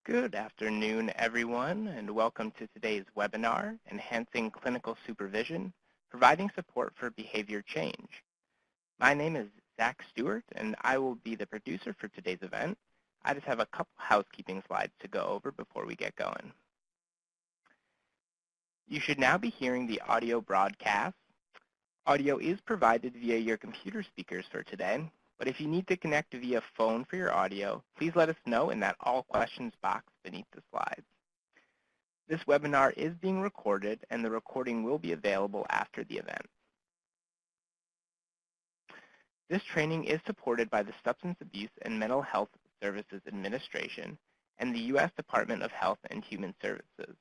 Good afternoon, everyone, and welcome to today's webinar, Enhancing Clinical Supervision, Providing Support for Behavior Change. My name is Zach Stewart, and I will be the producer for today's event. I just have a couple housekeeping slides to go over before we get going. You should now be hearing the audio broadcast. Audio is provided via your computer speakers for today, but if you need to connect via phone for your audio, please let us know in that all questions box beneath the slides. This webinar is being recorded, and the recording will be available after the event. This training is supported by the Substance Abuse and Mental Health Services Administration and the U.S. Department of Health and Human Services.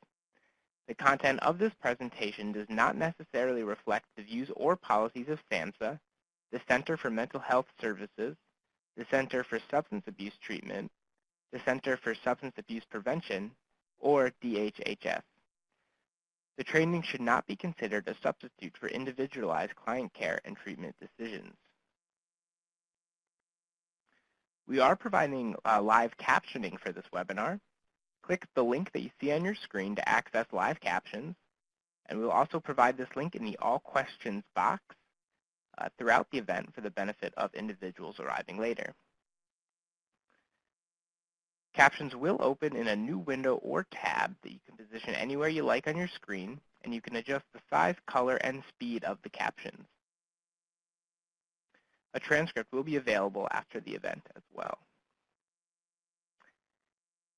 The content of this presentation does not necessarily reflect the views or policies of SAMHSA, the Center for Mental Health Services, the Center for Substance Abuse Treatment, the Center for Substance Abuse Prevention, or DHHS. The training should not be considered a substitute for individualized client care and treatment decisions. We are providing live captioning for this webinar. Click the link that you see on your screen to access live captions, and we'll also provide this link in the All Questions box throughout the event for the benefit of individuals arriving later. Captions will open in a new window or tab that you can position anywhere you like on your screen, and you can adjust the size, color, and speed of the captions. A transcript will be available after the event as well.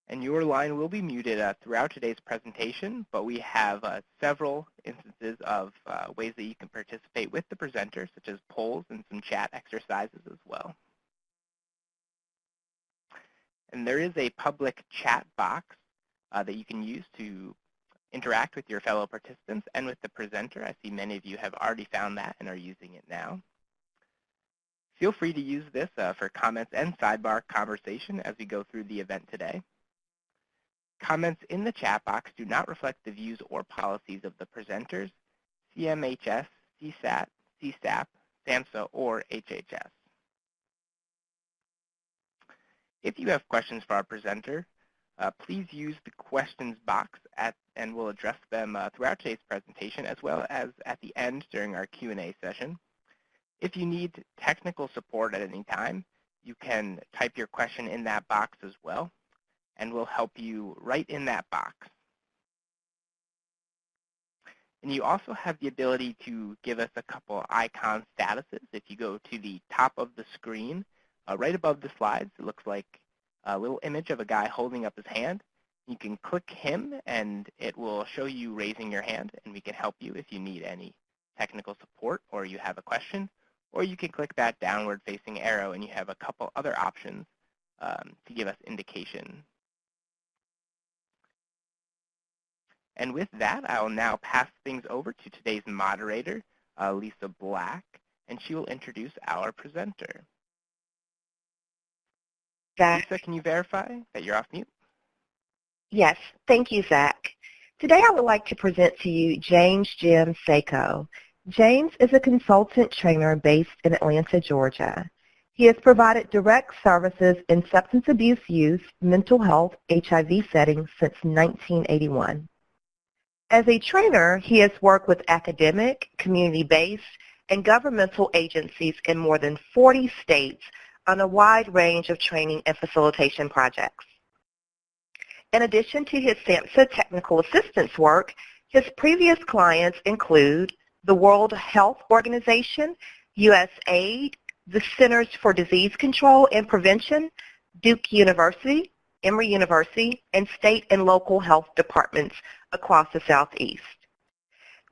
And your line will be muted throughout today's presentation, but we have several instances of ways that you can participate with the presenter, such as polls and some chat exercises as well. And there is a public chat box that you can use to interact with your fellow participants and with the presenter. I see many of you have already found that and are using it now. Feel free to use this for comments and sidebar conversation as we go through the event today. Comments in the chat box do not reflect the views or policies of the presenters, CMHS, CSAT, CSAP, SAMHSA, or HHS. If you have questions for our presenter, please use the questions box and we'll address them throughout today's presentation as well as at the end during our Q&A session. If you need technical support at any time, you can type your question in that box as well, and we'll help you right in that box. And you also have the ability to give us a couple icon statuses. If you go to the top of the screen, right above the slides, it looks like a little image of a guy holding up his hand. You can click him, and it will show you raising your hand, and we can help you if you need any technical support or you have a question. Or you can click that downward-facing arrow, and you have a couple other options to give us indication. And with that, I will now pass things over to today's moderator, Lisa Black, and she will introduce our presenter. Zach. Lisa, can you verify that you're off mute? Yes, thank you, Zach. Today I would like to present to you James Sacco. James is a consultant trainer based in Atlanta, Georgia. He has provided direct services in substance abuse use, mental health, HIV settings since 1981. As a trainer, he has worked with academic, community-based, and governmental agencies in more than 40 states on a wide range of training and facilitation projects. In addition to his SAMHSA technical assistance work, his previous clients include the World Health Organization, USAID, the Centers for Disease Control and Prevention, Duke University, Emory University, and state and local health departments across the Southeast.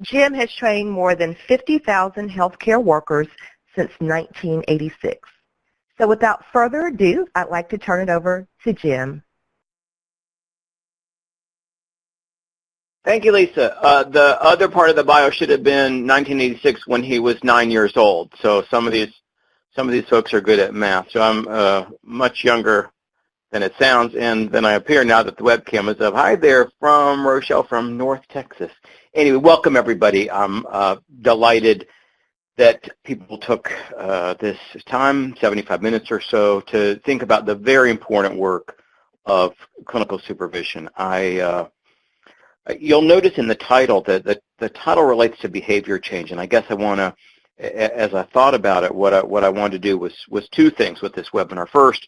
Jim has trained more than 50,000 healthcare workers since 1986. So without further ado, I'd like to turn it over to Jim. Thank you, Lisa. The other part of the bio should have been 1986 when he was 9 years old. So some of these folks are good at math. So I'm much younger than it sounds, and then I appear now that the webcam is up. Hi there from Rochelle from North Texas. Anyway, welcome everybody. I'm delighted that people took this time, 75 minutes or so, to think about the very important work of clinical supervision. You'll notice in the title that the title relates to behavior change, and I guess I want to, as I thought about it, what I wanted to do was two things with this webinar. First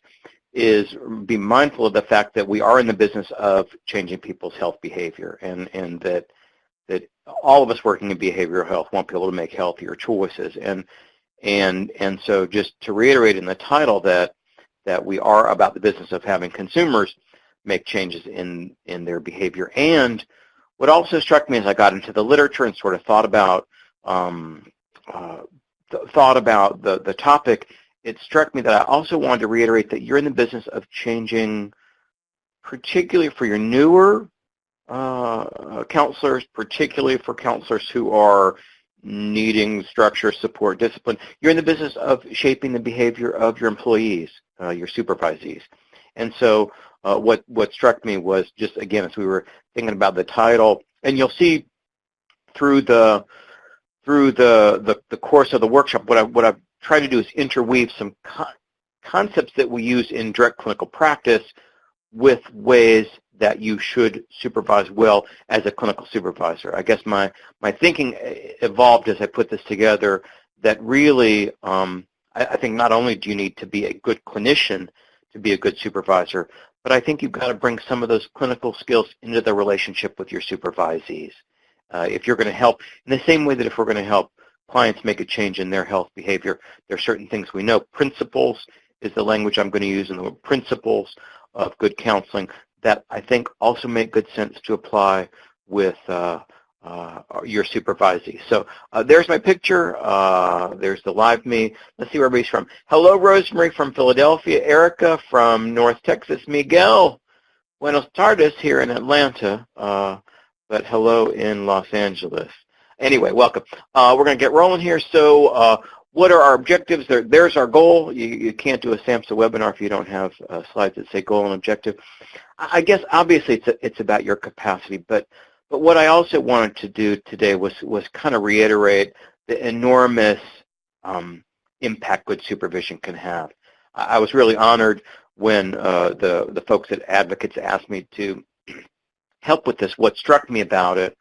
is be mindful of the fact that we are in the business of changing people's health behavior, and that all of us working in behavioral health want people to make healthier choices. And so just to reiterate in the title that we are about the business of having consumers make changes in their behavior. And what also struck me as I got into the literature and sort of thought about the topic, it struck me that I also wanted to reiterate that you're in the business of changing, particularly for your newer counselors, particularly for counselors who are needing structure, support, discipline. You're in the business of shaping the behavior of your employees, your supervisees. And so what struck me was just, again, as we were thinking about the title, and you'll see through the course of the workshop, what I've tried to do is interweave some concepts that we use in direct clinical practice with ways that you should supervise well as a clinical supervisor. I guess my thinking evolved as I put this together, that really I think not only do you need to be a good clinician to be a good supervisor, but I think you've got to bring some of those clinical skills into the relationship with your supervisees. If you're going to help, in the same way that if we're going to help clients make a change in their health behavior, there are certain things we know. Principles is the language I'm going to use, and the principles of good counseling that I think also make good sense to apply with your supervisees. So there's my picture. There's the live me. Let's see where everybody's from. Hello, Rosemary from Philadelphia. Erica from North Texas. Miguel, Buenos tardes here in Atlanta, but hello in Los Angeles. Anyway, welcome. We're going to get rolling here. So what are our objectives? There's our goal. You can't do a SAMHSA webinar if you don't have slides that say goal and objective. I guess obviously it's about your capacity, but what I also wanted to do today was kind of reiterate the enormous impact good supervision can have. I was really honored when the folks at Advocates asked me to help with this. What struck me about it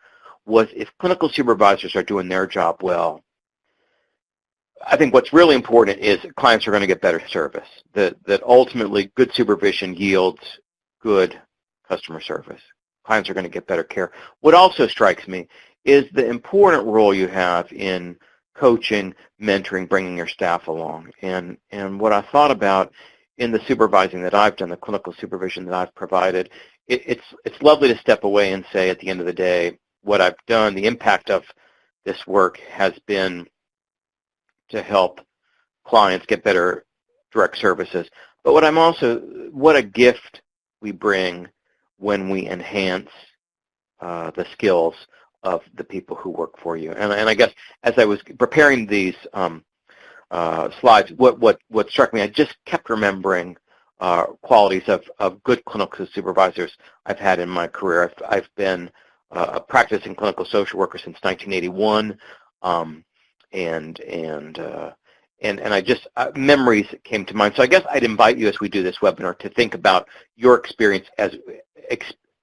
was if clinical supervisors are doing their job well, I think what's really important is clients are going to get better service, that ultimately good supervision yields good customer service. Clients are going to get better care. What also strikes me is the important role you have in coaching, mentoring, bringing your staff along. And what I thought about in the supervising that I've done, the clinical supervision that I've provided, it's lovely to step away and say at the end of the day, what I've done, the impact of this work has been to help clients get better direct services. But what a gift we bring when we enhance the skills of the people who work for you. And I guess as I was preparing these slides, what struck me, I just kept remembering qualities of good clinical supervisors I've had in my career. I've been a practicing clinical social worker since 1981, and I just, memories came to mind. So I guess I'd invite you as we do this webinar to think about your experience as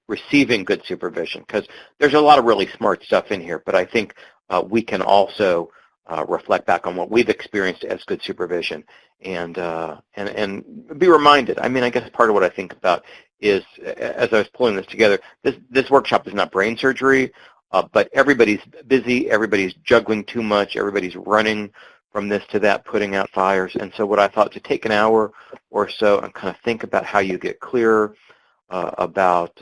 receiving good supervision, because there's a lot of really smart stuff in here, but I think we can also reflect back on what we've experienced as good supervision and be reminded. I mean, I guess part of what I think about is, as I was pulling this together, this workshop is not brain surgery, but everybody's busy, everybody's juggling too much, everybody's running from this to that, putting out fires. And so what I thought, to take an hour or so and kind of think about how you get clearer about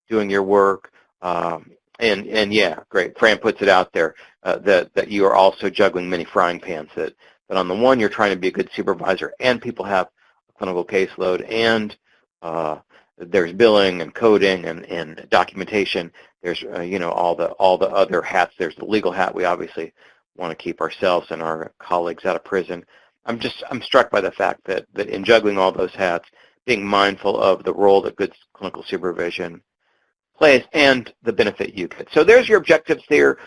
doing your work. And yeah, great. Fran puts it out there that you are also juggling many frying pans. That on the one, you're trying to be a good supervisor, and people have a clinical caseload, and there's billing and coding and documentation. There's all the other hats. There's the legal hat. We obviously want to keep ourselves and our colleagues out of prison. I'm struck by the fact that in juggling all those hats, being mindful of the role that good clinical supervision plays and the benefit you get. So there's your objectives there.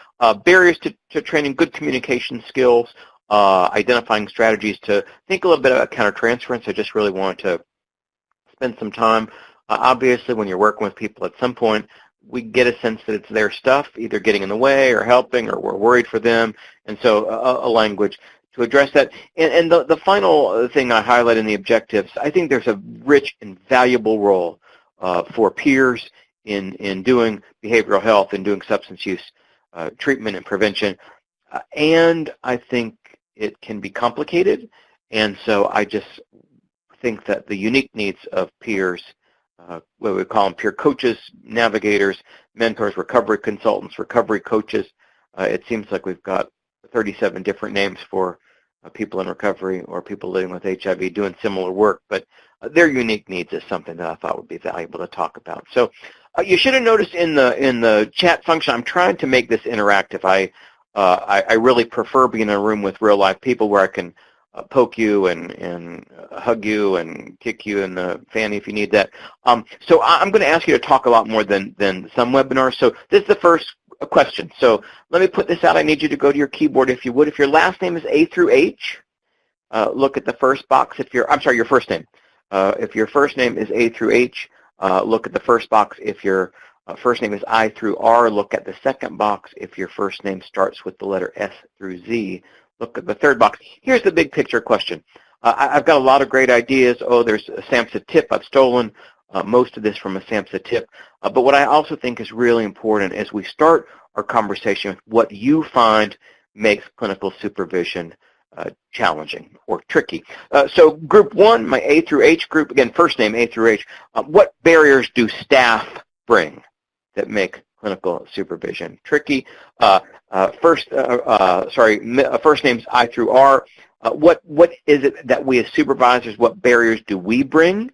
Barriers to training, good communication skills, identifying strategies to think a little bit about countertransference. I just really wanted to spend some time Obviously, when you're working with people at some point, we get a sense that it's their stuff, either getting in the way or helping, or we're worried for them, and so a language to address that. And the final thing I highlight in the objectives, I think there's a rich and valuable role for peers in doing behavioral health and doing substance use treatment and prevention. And I think it can be complicated, and so I just think that the unique needs of peers, what we call them peer coaches, navigators, mentors, recovery consultants, recovery coaches. It seems like we've got 37 different names for people in recovery or people living with HIV doing similar work, but their unique needs is something that I thought would be valuable to talk about. So you should have noticed in the chat function, I'm trying to make this interactive. I really prefer being in a room with real live people where I can poke you and hug you and kick you in the fanny if you need that. So I'm going to ask you to talk a lot more than some webinars. So this is the first question. So let me put this out. I need you to go to your keyboard if you would. If your last name is A through H, look at the first box. I'm sorry, your first name. If your first name is A through H, look at the first box. If your first name is I through R, look at the second box. If your first name starts with the letter S through Z, look at the third box. Here's the big picture question. I've got a lot of great ideas. Oh, there's a SAMHSA tip. I've stolen most of this from a SAMHSA tip. But what I also think is really important is we start our conversation with what you find makes clinical supervision challenging or tricky. So group one, my A through H group, again, first name A through H, what barriers do staff bring that make clinical supervision tricky? First names I through R. What is it that we as supervisors, what barriers do we bring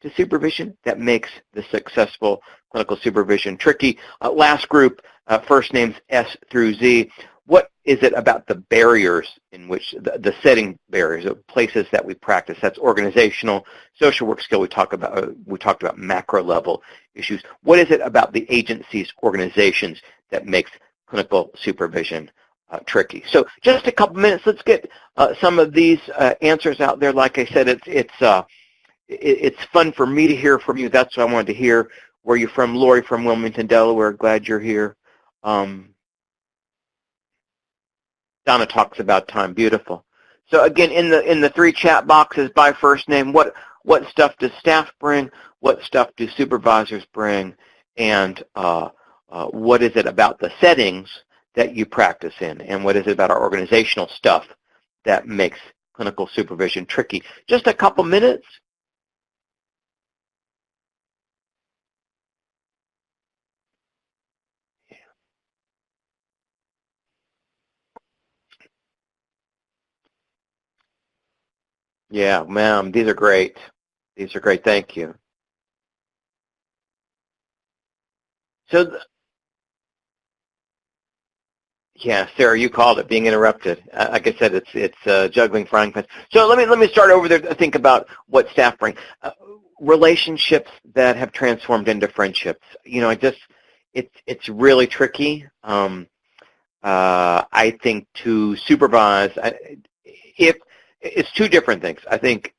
to supervision that makes the successful clinical supervision tricky? Last group, first names S through Z. What is it about the barriers in which, the setting barriers, the places that we practice? That's organizational, social work skill. We talked about macro level issues. What is it about the agencies, organizations that makes clinical supervision tricky? So just a couple minutes. Let's get some of these answers out there. Like I said, it's fun for me to hear from you. That's what I wanted to hear. Where you're from? Lori from Wilmington, Delaware. Glad you're here. Donna talks about time. Beautiful. So again, in the three chat boxes by first name, what stuff does staff bring? What stuff do supervisors bring? And what is it about the settings that you practice in? And what is it about our organizational stuff that makes clinical supervision tricky? Just a couple minutes. Yeah, ma'am, these are great. These are great. Thank you. So, yeah, Sarah, you called it being interrupted. Like I said, it's juggling frying pans. So let me start over there to think about what staff bring. Relationships that have transformed into friendships. You know, it's really tricky. I think to supervise, if it's two different things. I think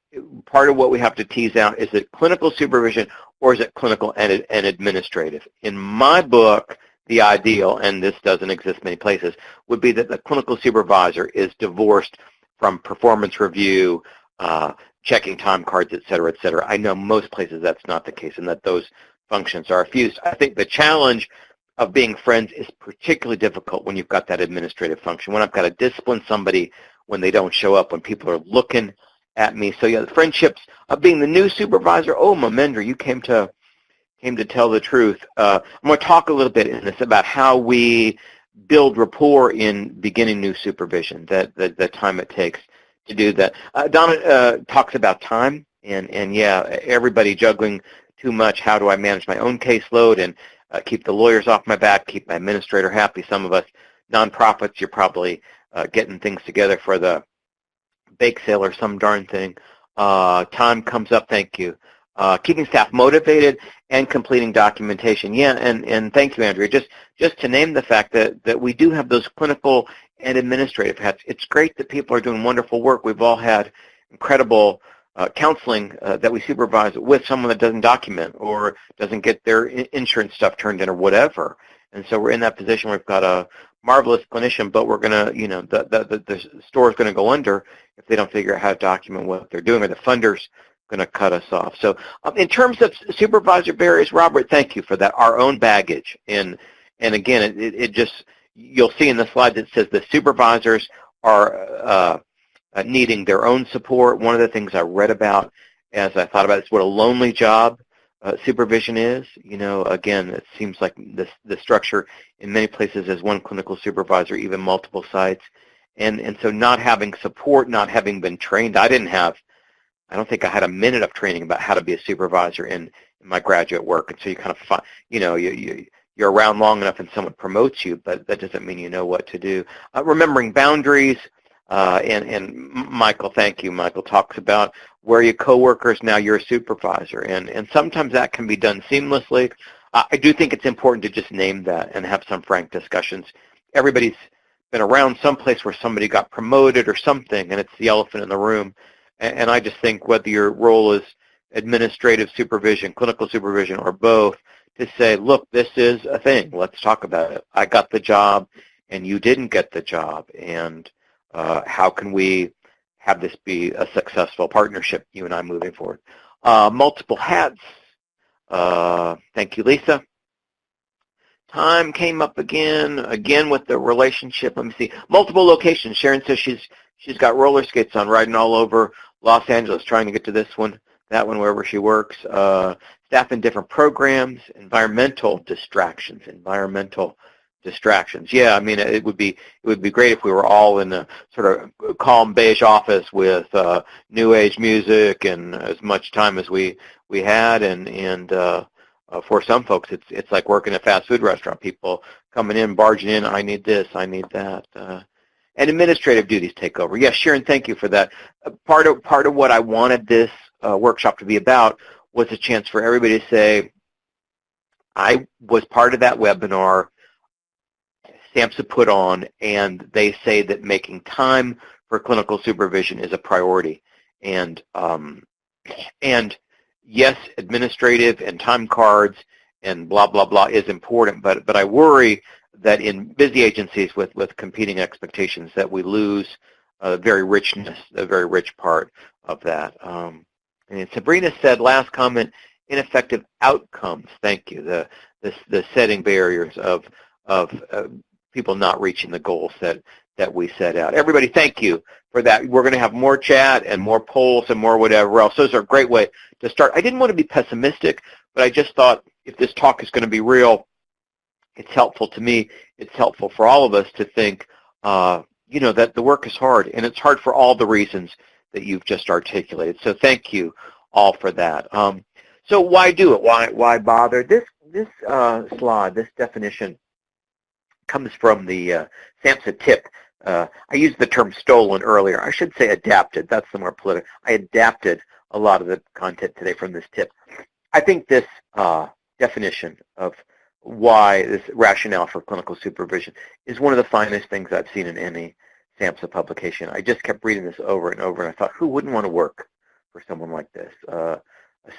part of what we have to tease out is it clinical supervision or is it clinical and administrative? In my book, the ideal, and this doesn't exist many places, would be that the clinical supervisor is divorced from performance review, checking time cards, et cetera, et cetera. I know most places that's not the case and that those functions are fused. I think the challenge of being friends is particularly difficult when you've got that administrative function, when I've got to discipline somebody when they don't show up, when people are looking at me. So yeah, the friendships of being the new supervisor. Oh, Mamendra, you came to tell the truth. I'm going to talk a little bit in this about how we build rapport in beginning new supervision, the time it takes to do that. Donna talks about time, and yeah, everybody juggling too much. How do I manage my own caseload and keep the lawyers off my back, keep my administrator happy? Some of us nonprofits, you're probably getting things together for the bake sale or some darn thing. Time comes up, thank you. Keeping staff motivated and completing documentation. Yeah, and thank you, Andrea. Just to name the fact that we do have those clinical and administrative hats. It's great that people are doing wonderful work. We've all had incredible counseling that we supervise with someone that doesn't document or doesn't get their insurance stuff turned in or whatever. And so we're in that position where we've got a marvelous clinician, but we're going to, the store is going to go under if they don't figure out how to document what they're doing, or the funder's going to cut us off. So in terms of supervisor barriers, Robert, thank you for that. Our own baggage. And again, it just, you'll see in the slide that says the supervisors are needing their own support. One of the things I read about as I thought about is what a lonely job supervision is. Again, it seems like the structure in many places is one clinical supervisor, even multiple sites. And so not having support, not having been trained, I don't think I had a minute of training about how to be a supervisor in my graduate work. And so you kind of find, you're around long enough and someone promotes you, but that doesn't mean you know what to do. Remembering boundaries, and Michael, thank you. Michael talks about where your coworkers, now you're a supervisor, and sometimes that can be done seamlessly. I do think it's important to just name that and have some frank discussions. Everybody's been around someplace where somebody got promoted or something, and it's the elephant in the room. And I just think whether your role is administrative supervision, clinical supervision, or both, to say, look, this is a thing. Let's talk about it. I got the job, and you didn't get the job, and how can we have this be a successful partnership, you and I, moving forward? Multiple hats. Thank you, Lisa. Time came up again with the relationship. Let me see. Multiple locations. Sharon says she's got roller skates on, riding all over Los Angeles, trying to get to this one, that one, wherever she works. Staff in different programs. Environmental distractions. Yeah, I mean, it would be great if we were all in a sort of calm beige office with new age music and as much time as we had, and for some folks it's like working at a fast food restaurant. People coming in, barging in, I need this, I need that, and administrative duties take over. Yes, Sharon, thank you for that. Part of what I wanted this workshop to be about was a chance for everybody to say, I was part of that webinar SAMHSA put on, and they say that making time for clinical supervision is a priority. And yes, administrative and time cards and blah, blah, blah is important, but I worry that in busy agencies with competing expectations that we lose the very rich part of that. And Sabrina said, last comment, ineffective outcomes. Thank you. The setting barriers of people not reaching the goals that we set out. Everybody, thank you for that. We're going to have more chat and more polls and more whatever else. Those are a great way to start. I didn't want to be pessimistic, but I just thought if this talk is going to be real, it's helpful to me. It's helpful for all of us to think, that the work is hard, and it's hard for all the reasons that you've just articulated. So thank you all for that. So why do it? Why bother? This slide, this definition, comes from the SAMHSA tip. I used the term stolen earlier. I should say adapted. That's the more political. I adapted a lot of the content today from this tip. I think this definition of why this rationale for clinical supervision is one of the finest things I've seen in any SAMHSA publication. I just kept reading this over and over, and I thought, who wouldn't want to work for someone like this? A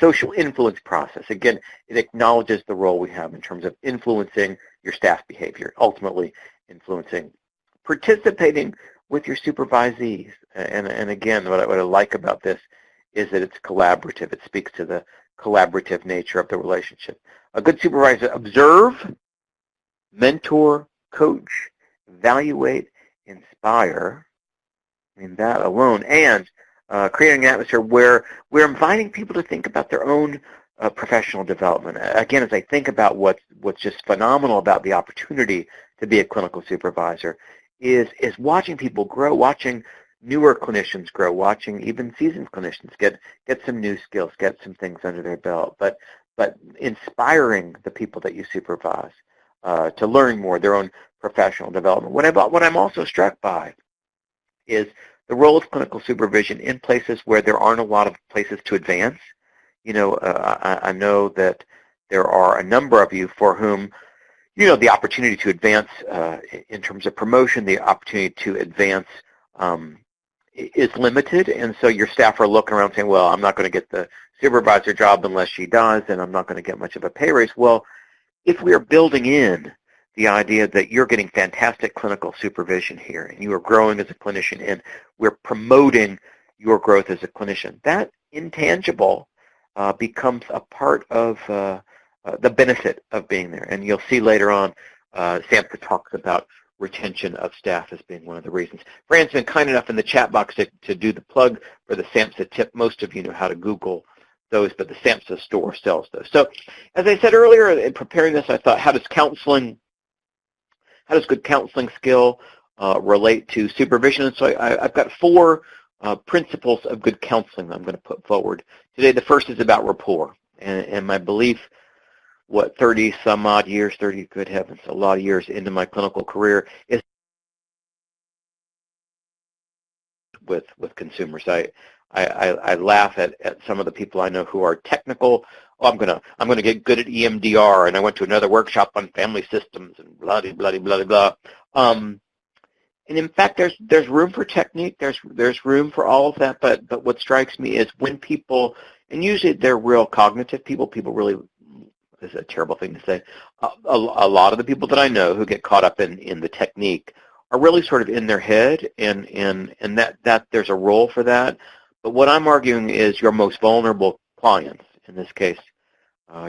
social influence process. Again, it acknowledges the role we have in terms of influencing your staff behavior, ultimately influencing, participating with your supervisees. And again, what I like about this is that it's collaborative. It speaks to the collaborative nature of the relationship. A good supervisor: observe, mentor, coach, evaluate, inspire. I mean, that alone, and creating an atmosphere where we're inviting people to think about their own professional development. Again, as I think about what's just phenomenal about the opportunity to be a clinical supervisor is watching people grow, watching newer clinicians grow, watching even seasoned clinicians get some new skills, get some things under their belt, but inspiring the people that you supervise to learn more, their own professional development. What I'm also struck by is the role of clinical supervision in places where there aren't a lot of places to advance. I know that there are a number of you for whom, the opportunity to advance in terms of promotion, the opportunity to advance is limited, and so your staff are looking around saying, well, I'm not going to get the supervisor job unless she does, and I'm not going to get much of a pay raise. Well, if we are building in the idea that you're getting fantastic clinical supervision here, and you are growing as a clinician, and we're promoting your growth as a clinician, that intangible becomes a part of the benefit of being there. And you'll see later on, SAMHSA talks about retention of staff as being one of the reasons. Fran's been kind enough in the chat box to do the plug for the SAMHSA tip. Most of you know how to Google those, but the SAMHSA store sells those. So as I said earlier in preparing this, I thought, how does good counseling skill relate to supervision? And so I've got 4 principles of good counseling that I'm going to put forward today. The first is about rapport, and my belief, 30 some odd years, 30, good heavens, a lot of years into my clinical career, is with consumers. I laugh at some of the people I know who are technical. Oh, I'm gonna get good at EMDR, and I went to another workshop on family systems and blah blah blah blah blah. And in fact, there's room for technique. There's room for all of that. But what strikes me is when people, and usually they're real cognitive people. People really, this is a terrible thing to say. A lot of the people that I know who get caught up in the technique are really sort of in their head, and that there's a role for that. But what I'm arguing is your most vulnerable clients, in this case,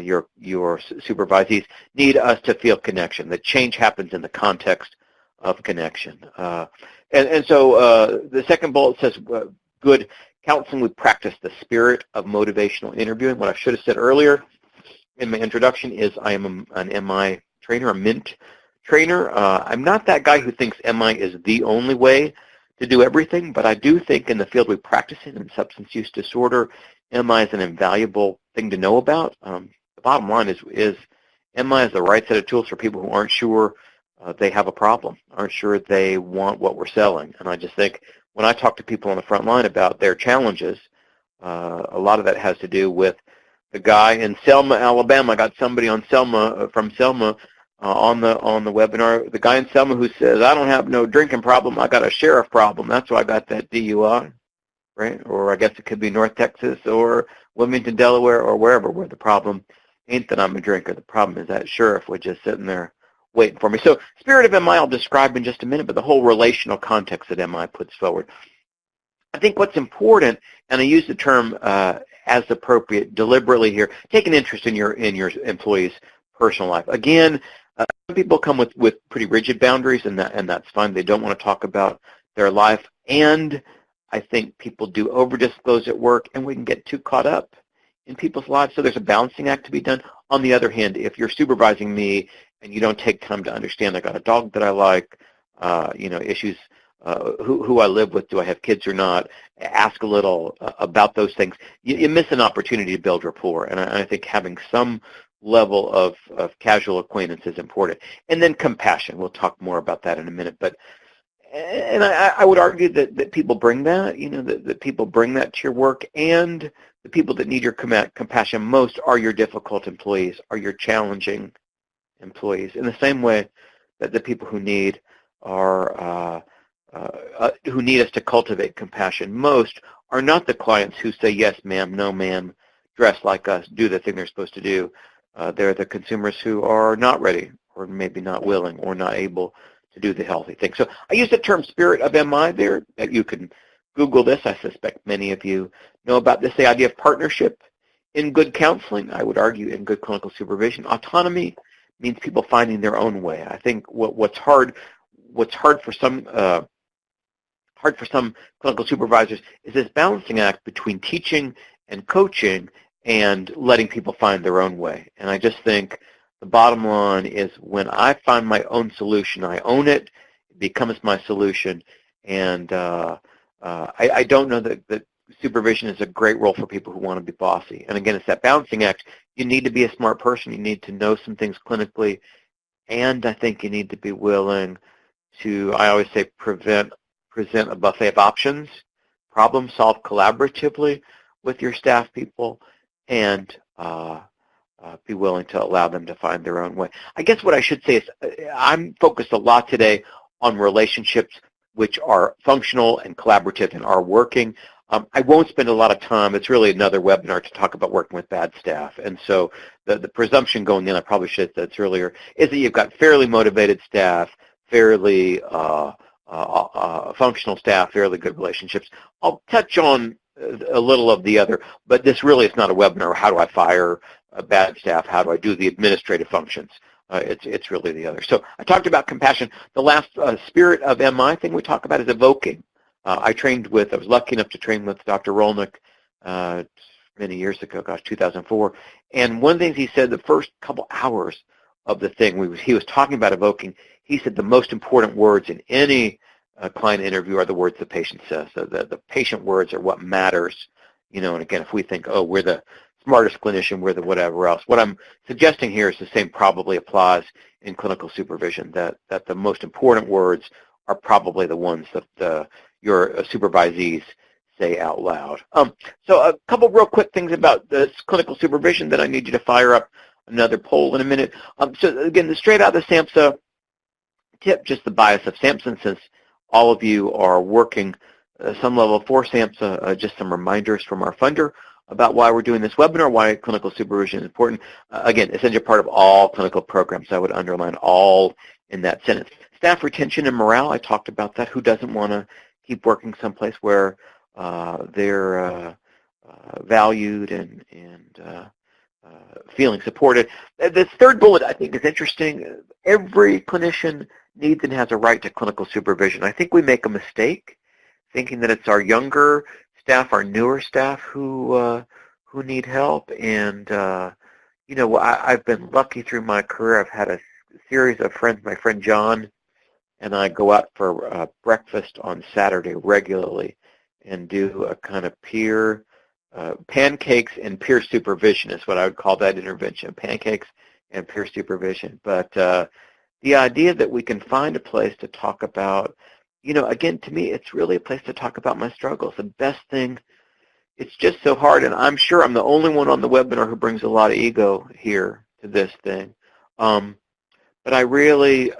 your supervisees, need us to feel connection. That change happens in the context of connection. And so the second bullet says, good counseling would practice the spirit of motivational interviewing. What I should have said earlier in my introduction is I am an MI trainer, a MINT trainer. I'm not that guy who thinks MI is the only way to do everything, but I do think in the field we practice in substance use disorder, MI is an invaluable thing to know about. The bottom line is MI is the right set of tools for people who aren't sure they have a problem, aren't sure they want what we're selling. And I just think when I talk to people on the front line about their challenges, a lot of that has to do with the guy in Selma, Alabama. I got somebody on Selma from Selma on the webinar. The guy in Selma who says, I don't have no drinking problem, I got a sheriff problem. That's why I got that DUI, right? Or I guess it could be North Texas or Wilmington, Delaware, or wherever, where the problem ain't that I'm a drinker. The problem is that sheriff was just sitting there waiting for me. So spirit of MI I'll describe in just a minute, but the whole relational context that MI puts forward. I think what's important, and I use the term as appropriate deliberately here, take an interest in your employees' personal life. Again, some people come with pretty rigid boundaries, and that's fine. They don't want to talk about their life, and I think people do over-disclose at work, and we can get too caught up in people's lives, so there's a balancing act to be done. On the other hand, if you're supervising me and you don't take time to understand, I got a dog that I like, issues, who I live with, do I have kids or not, ask a little about those things, you miss an opportunity to build rapport, and I think having some level of casual acquaintance is important. And then compassion, we'll talk more about that in a minute, but and I would argue that people bring that, that people bring that to your work, and the people that need your compassion most are your difficult employees, are your challenging employees, in the same way that the people who need us to cultivate compassion most are not the clients who say, yes, ma'am, no, ma'am, dress like us, do the thing they're supposed to do. They're the consumers who are not ready, or maybe not willing, or not able to do the healthy thing. So I use the term spirit of MI there. You can Google this. I suspect many of you know about this. The idea of partnership in good counseling, I would argue in good clinical supervision. Autonomy means people finding their own way. I think what's hard for some clinical supervisors is this balancing act between teaching and coaching and letting people find their own way. And I just think the bottom line is when I find my own solution, I own it, it becomes my solution, and I don't know that supervision is a great role for people who want to be bossy. And again, it's that balancing act. You need to be a smart person. You need to know some things clinically, and I think you need to be willing to, I always say, present a buffet of options, problem solve collaboratively with your staff people, and be willing to allow them to find their own way. I guess what I should say is I'm focused a lot today on relationships which are functional and collaborative and are working. I won't spend a lot of time. It's really another webinar to talk about working with bad staff. And so the presumption going in, I probably should have said this earlier, is that you've got fairly motivated staff, fairly functional staff, fairly good relationships. I'll touch on a little of the other, but this really is not a webinar. How do I fire bad staff? How do I do the administrative functions? It's really the other. So I talked about compassion. The last spirit of MI thing we talk about is evoking. I was lucky enough to train with Dr. Rolnick many years ago, 2004. And one of the things he said the first couple hours of the thing, he was talking about evoking. He said the most important words in any client interview are the words the patient says. So the patient words are what matters. And again, if we think, oh, we're the smartest clinician, we're the whatever else. What I'm suggesting here is the same probably applies in clinical supervision, that the most important words are probably the ones that your supervisees say out loud. So a couple real quick things about this clinical supervision that I need you to fire up another poll in a minute. So again, straight out of the SAMHSA tip, just the bias of SAMHSA, since all of you are working some level for SAMHSA, just some reminders from our funder about why we're doing this webinar, why clinical supervision is important. Again, essential part of all clinical programs. I would underline all in that sentence. Staff retention and morale, I talked about that. Who doesn't want to keep working someplace where they're valued and feeling supported? This third bullet, I think, is interesting. Every clinician needs and has a right to clinical supervision. I think we make a mistake thinking that it's our younger staff, our newer staff who need help. And I've been lucky through my career. I've had a series of friends. My friend John and I go out for breakfast on Saturday regularly and do a kind of peer pancakes and peer supervision is what I would call that intervention, pancakes and peer supervision. But the idea that we can find a place to talk about, again, to me, it's really a place to talk about my struggles. The best thing, it's just so hard, and I'm sure I'm the only one on the webinar who brings a lot of ego here to this thing. But I really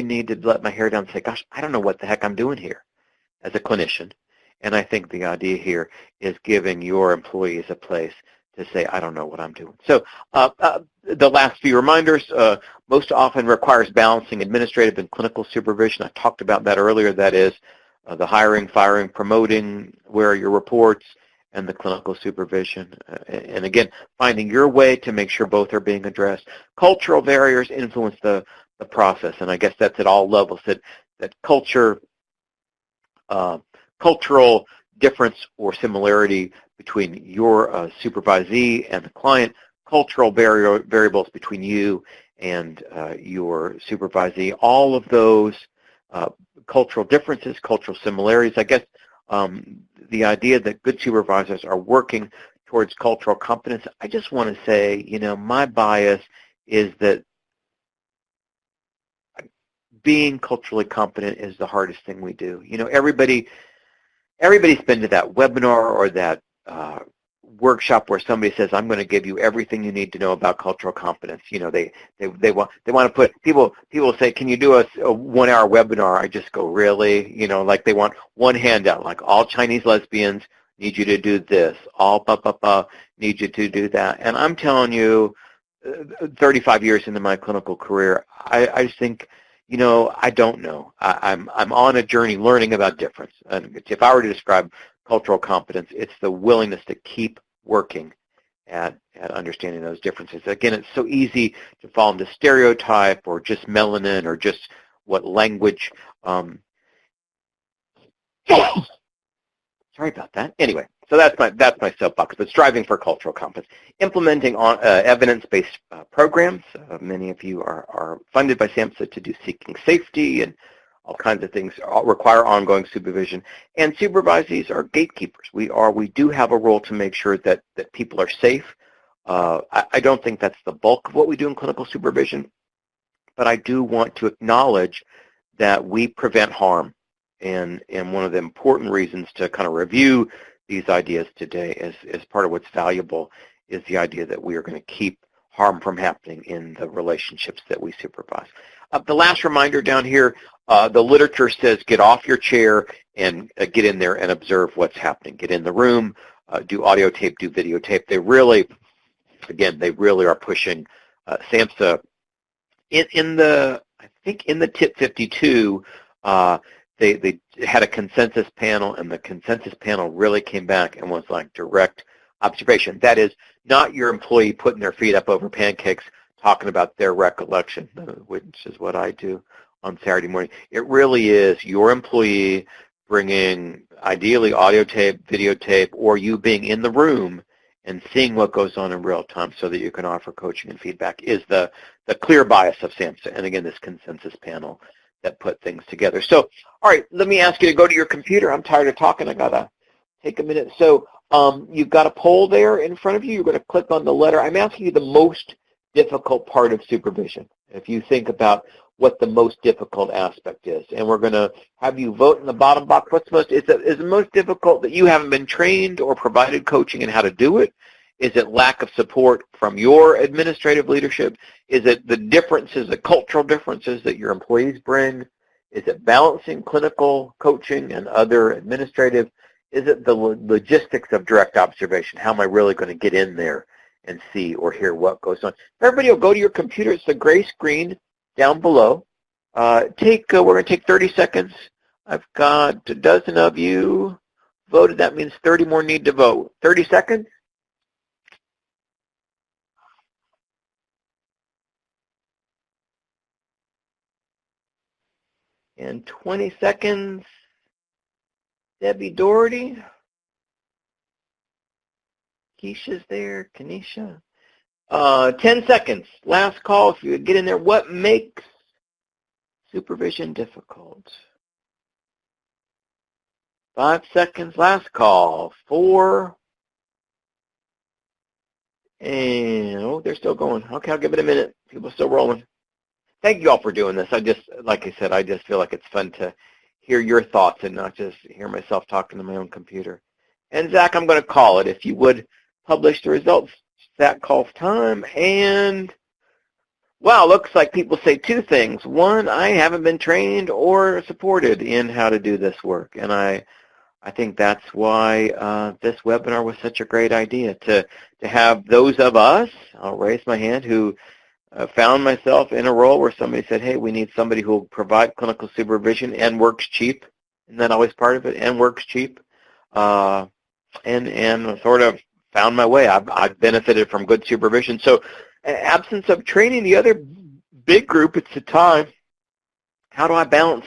need to let my hair down and say, gosh, I don't know what the heck I'm doing here as a clinician. And I think the idea here is giving your employees a place to say, I don't know what I'm doing. So the last few reminders, most often requires balancing administrative and clinical supervision. I talked about that earlier. That is the hiring, firing, promoting, where are your reports, and the clinical supervision. And again, finding your way to make sure both are being addressed. Cultural barriers influence the process, and I guess that's at all levels, that cultural difference or similarity between your supervisee and the client, cultural variables between you and your supervisee, all of those cultural differences, cultural similarities. I guess the idea that good supervisors are working towards cultural competence, I just want to say, my bias is that being culturally competent is the hardest thing we do. Everybody's been to that webinar or that workshop where somebody says, I'm going to give you everything you need to know about cultural competence. They want to put, people say, can you do a 1-hour webinar? I just go, really? Like they want one handout, like all Chinese lesbians need you to do this, all need you to do that. And I'm telling you, 35 years into my clinical career, I just think, I don't know. I'm on a journey learning about difference. And if I were to describe cultural competence, it's the willingness to keep working at understanding those differences. Again, it's so easy to fall into stereotype or just melanin or just what language. Sorry about that. Anyway, so that's my soapbox. But striving for cultural competence, implementing evidence-based programs. Many of you are funded by SAMHSA to do seeking safety and all kinds of things require ongoing supervision. And supervisees are gatekeepers. We do have a role to make sure that people are safe. I don't think that's the bulk of what we do in clinical supervision, but I do want to acknowledge that we prevent harm. And one of the important reasons to kind of review these ideas today as part of what's valuable is the idea that we are going to keep harm from happening in the relationships that we supervise. The last reminder down here, the literature says get off your chair and get in there and observe what's happening. Get in the room, do audio tape, do videotape. They really, again, they really are pushing SAMHSA. I think in the TIP 52, they had a consensus panel, and the consensus panel really came back and was like direct observation. That is, not your employee putting their feet up over pancakes talking about their recollection, which is what I do on Saturday morning. It really is your employee bringing, ideally, audio tape, videotape, or you being in the room and seeing what goes on in real time so that you can offer coaching and feedback is the clear bias of SAMHSA. And again, this consensus panel that put things together. So, all right, let me ask you to go to your computer. I'm tired of talking. I got to take a minute. So you've got a poll there in front of you. You're going to click on the letter. I'm asking you the most difficult part of supervision. If you think about what the most difficult aspect is, and we're going to have you vote in the bottom box. What's most is the most difficult that you haven't been trained or provided coaching in how to do it? Is it lack of support from your administrative leadership? Is it the differences, the cultural differences that your employees bring? Is it balancing clinical coaching and other administrative? Is it the logistics of direct observation? How am I really going to get in there and see or hear what goes on? Everybody will go to your computer. It's the gray screen down below. We're going to take 30 seconds. I've got a dozen of you voted. That means 30 more need to vote. 30 seconds. And 20 seconds. Debbie Doherty. Keisha's there. Kanisha. 10 seconds. Last call. If you would get in there. What makes supervision difficult? 5 seconds. Last call. 4. And, they're still going. Okay, I'll give it a minute. People are still rolling. Thank you all for doing this. Like I said, I just feel like it's fun to hear your thoughts and not just hear myself talking to my own computer. And Zach, I'm going to call it. If you would publish the results, Zach calls time. And, wow, looks like people say 2 things. 1, I haven't been trained or supported in how to do this work. And I think that's why this webinar was such a great idea, to have those of us, I'll raise my hand, who found myself in a role where somebody said, hey, we need somebody who will provide clinical supervision and works cheap. Isn't that always part of it? And works cheap. And sort of found my way. I've benefited from good supervision. So absence of training, the other big group, it's the time. How do I balance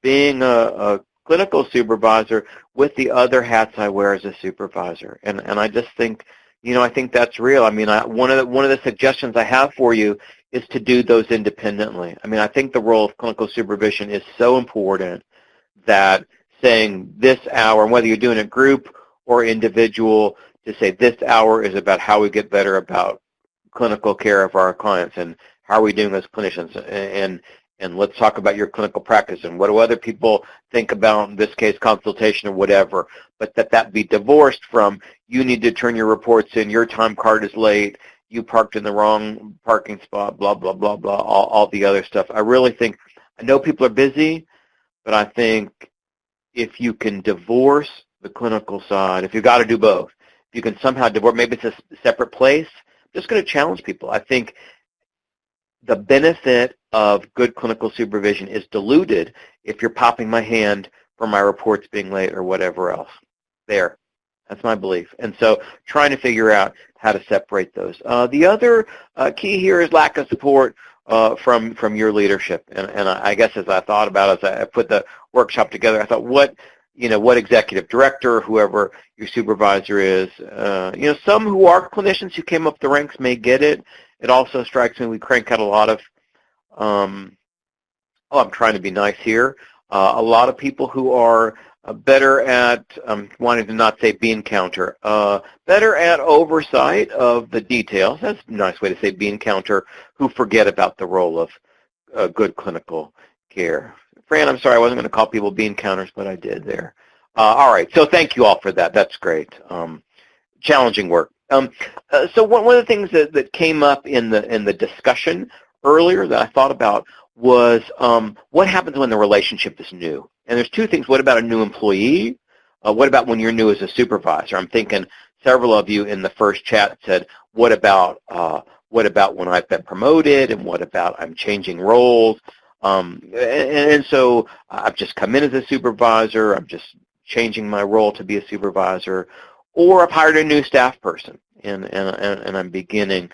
being a clinical supervisor with the other hats I wear as a supervisor? And I just think, I think that's real. I mean, one of the suggestions I have for you is to do those independently. I mean, I think the role of clinical supervision is so important that saying this hour, and whether you're doing a group or individual, to say this hour is about how we get better about clinical care of our clients and how are we doing as clinicians, and let's talk about your clinical practice and what do other people think about, in this case, consultation or whatever, but that be divorced from you need to turn your reports in, your time card is late, you parked in the wrong parking spot, blah, blah, blah, blah, all the other stuff. I really think, I know people are busy, but I think if you can divorce the clinical side, if you've got to do both, if you can somehow divorce, maybe it's a separate place, I'm just going to challenge people. I think the benefit of good clinical supervision is diluted if you're popping my hand for my reports being late or whatever else. There. That's my belief. And so trying to figure out how to separate those. The other key here is lack of support from your leadership. And I guess as I thought about it, as I put the workshop together, I thought what executive director, whoever your supervisor is, some who are clinicians who came up the ranks may get it. It also strikes me we crank out a lot of, I'm trying to be nice here, a lot of people who are better at, wanting to not say bean counter, better at oversight of the details. That's a nice way to say bean counter, who forget about the role of good clinical care. Fran, I'm sorry, I wasn't going to call people bean counters, but I did there. All right, so thank you all for that. That's great. challenging work. So one of the things that came up in the discussion earlier that I thought about was what happens when the relationship is new? And there's two things. What about a new employee? What about when you're new as a supervisor? I'm thinking several of you in the first chat said, what about when I've been promoted, and what about I'm changing roles? And so I've just come in as a supervisor, I'm just changing my role to be a supervisor, or I've hired a new staff person, and I'm beginning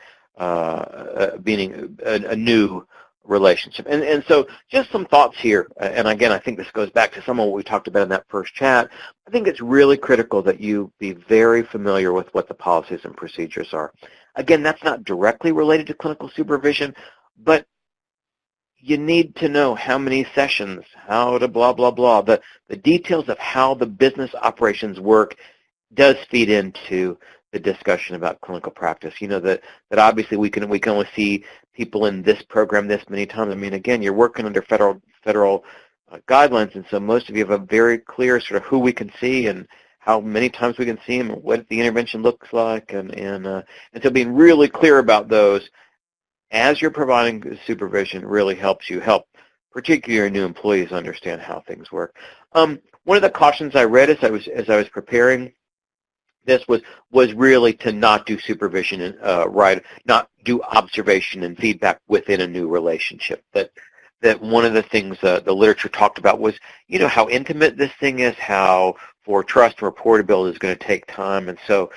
being a new relationship. And so just some thoughts here, and again, I think this goes back to some of what we talked about in that first chat. I think it's really critical that you be very familiar with what the policies and procedures are. Again, that's not directly related to clinical supervision, but you need to know how many sessions, how to blah, blah, blah. The details of how the business operations work does feed into the discussion about clinical practice. You know, that obviously we can only see people in this program this many times. I mean, again, you're working under federal guidelines, and so most of you have a very clear sort of who we can see and how many times we can see them, and what the intervention looks like, and so being really clear about those as you're providing supervision really helps you help particularly your new employees understand how things work. One of the cautions I read as I was preparing this was really to not do supervision and not do observation and feedback within a new relationship. That one of the things the literature talked about was, you know, how intimate this thing is, how for trust and reportability is going to take time, and so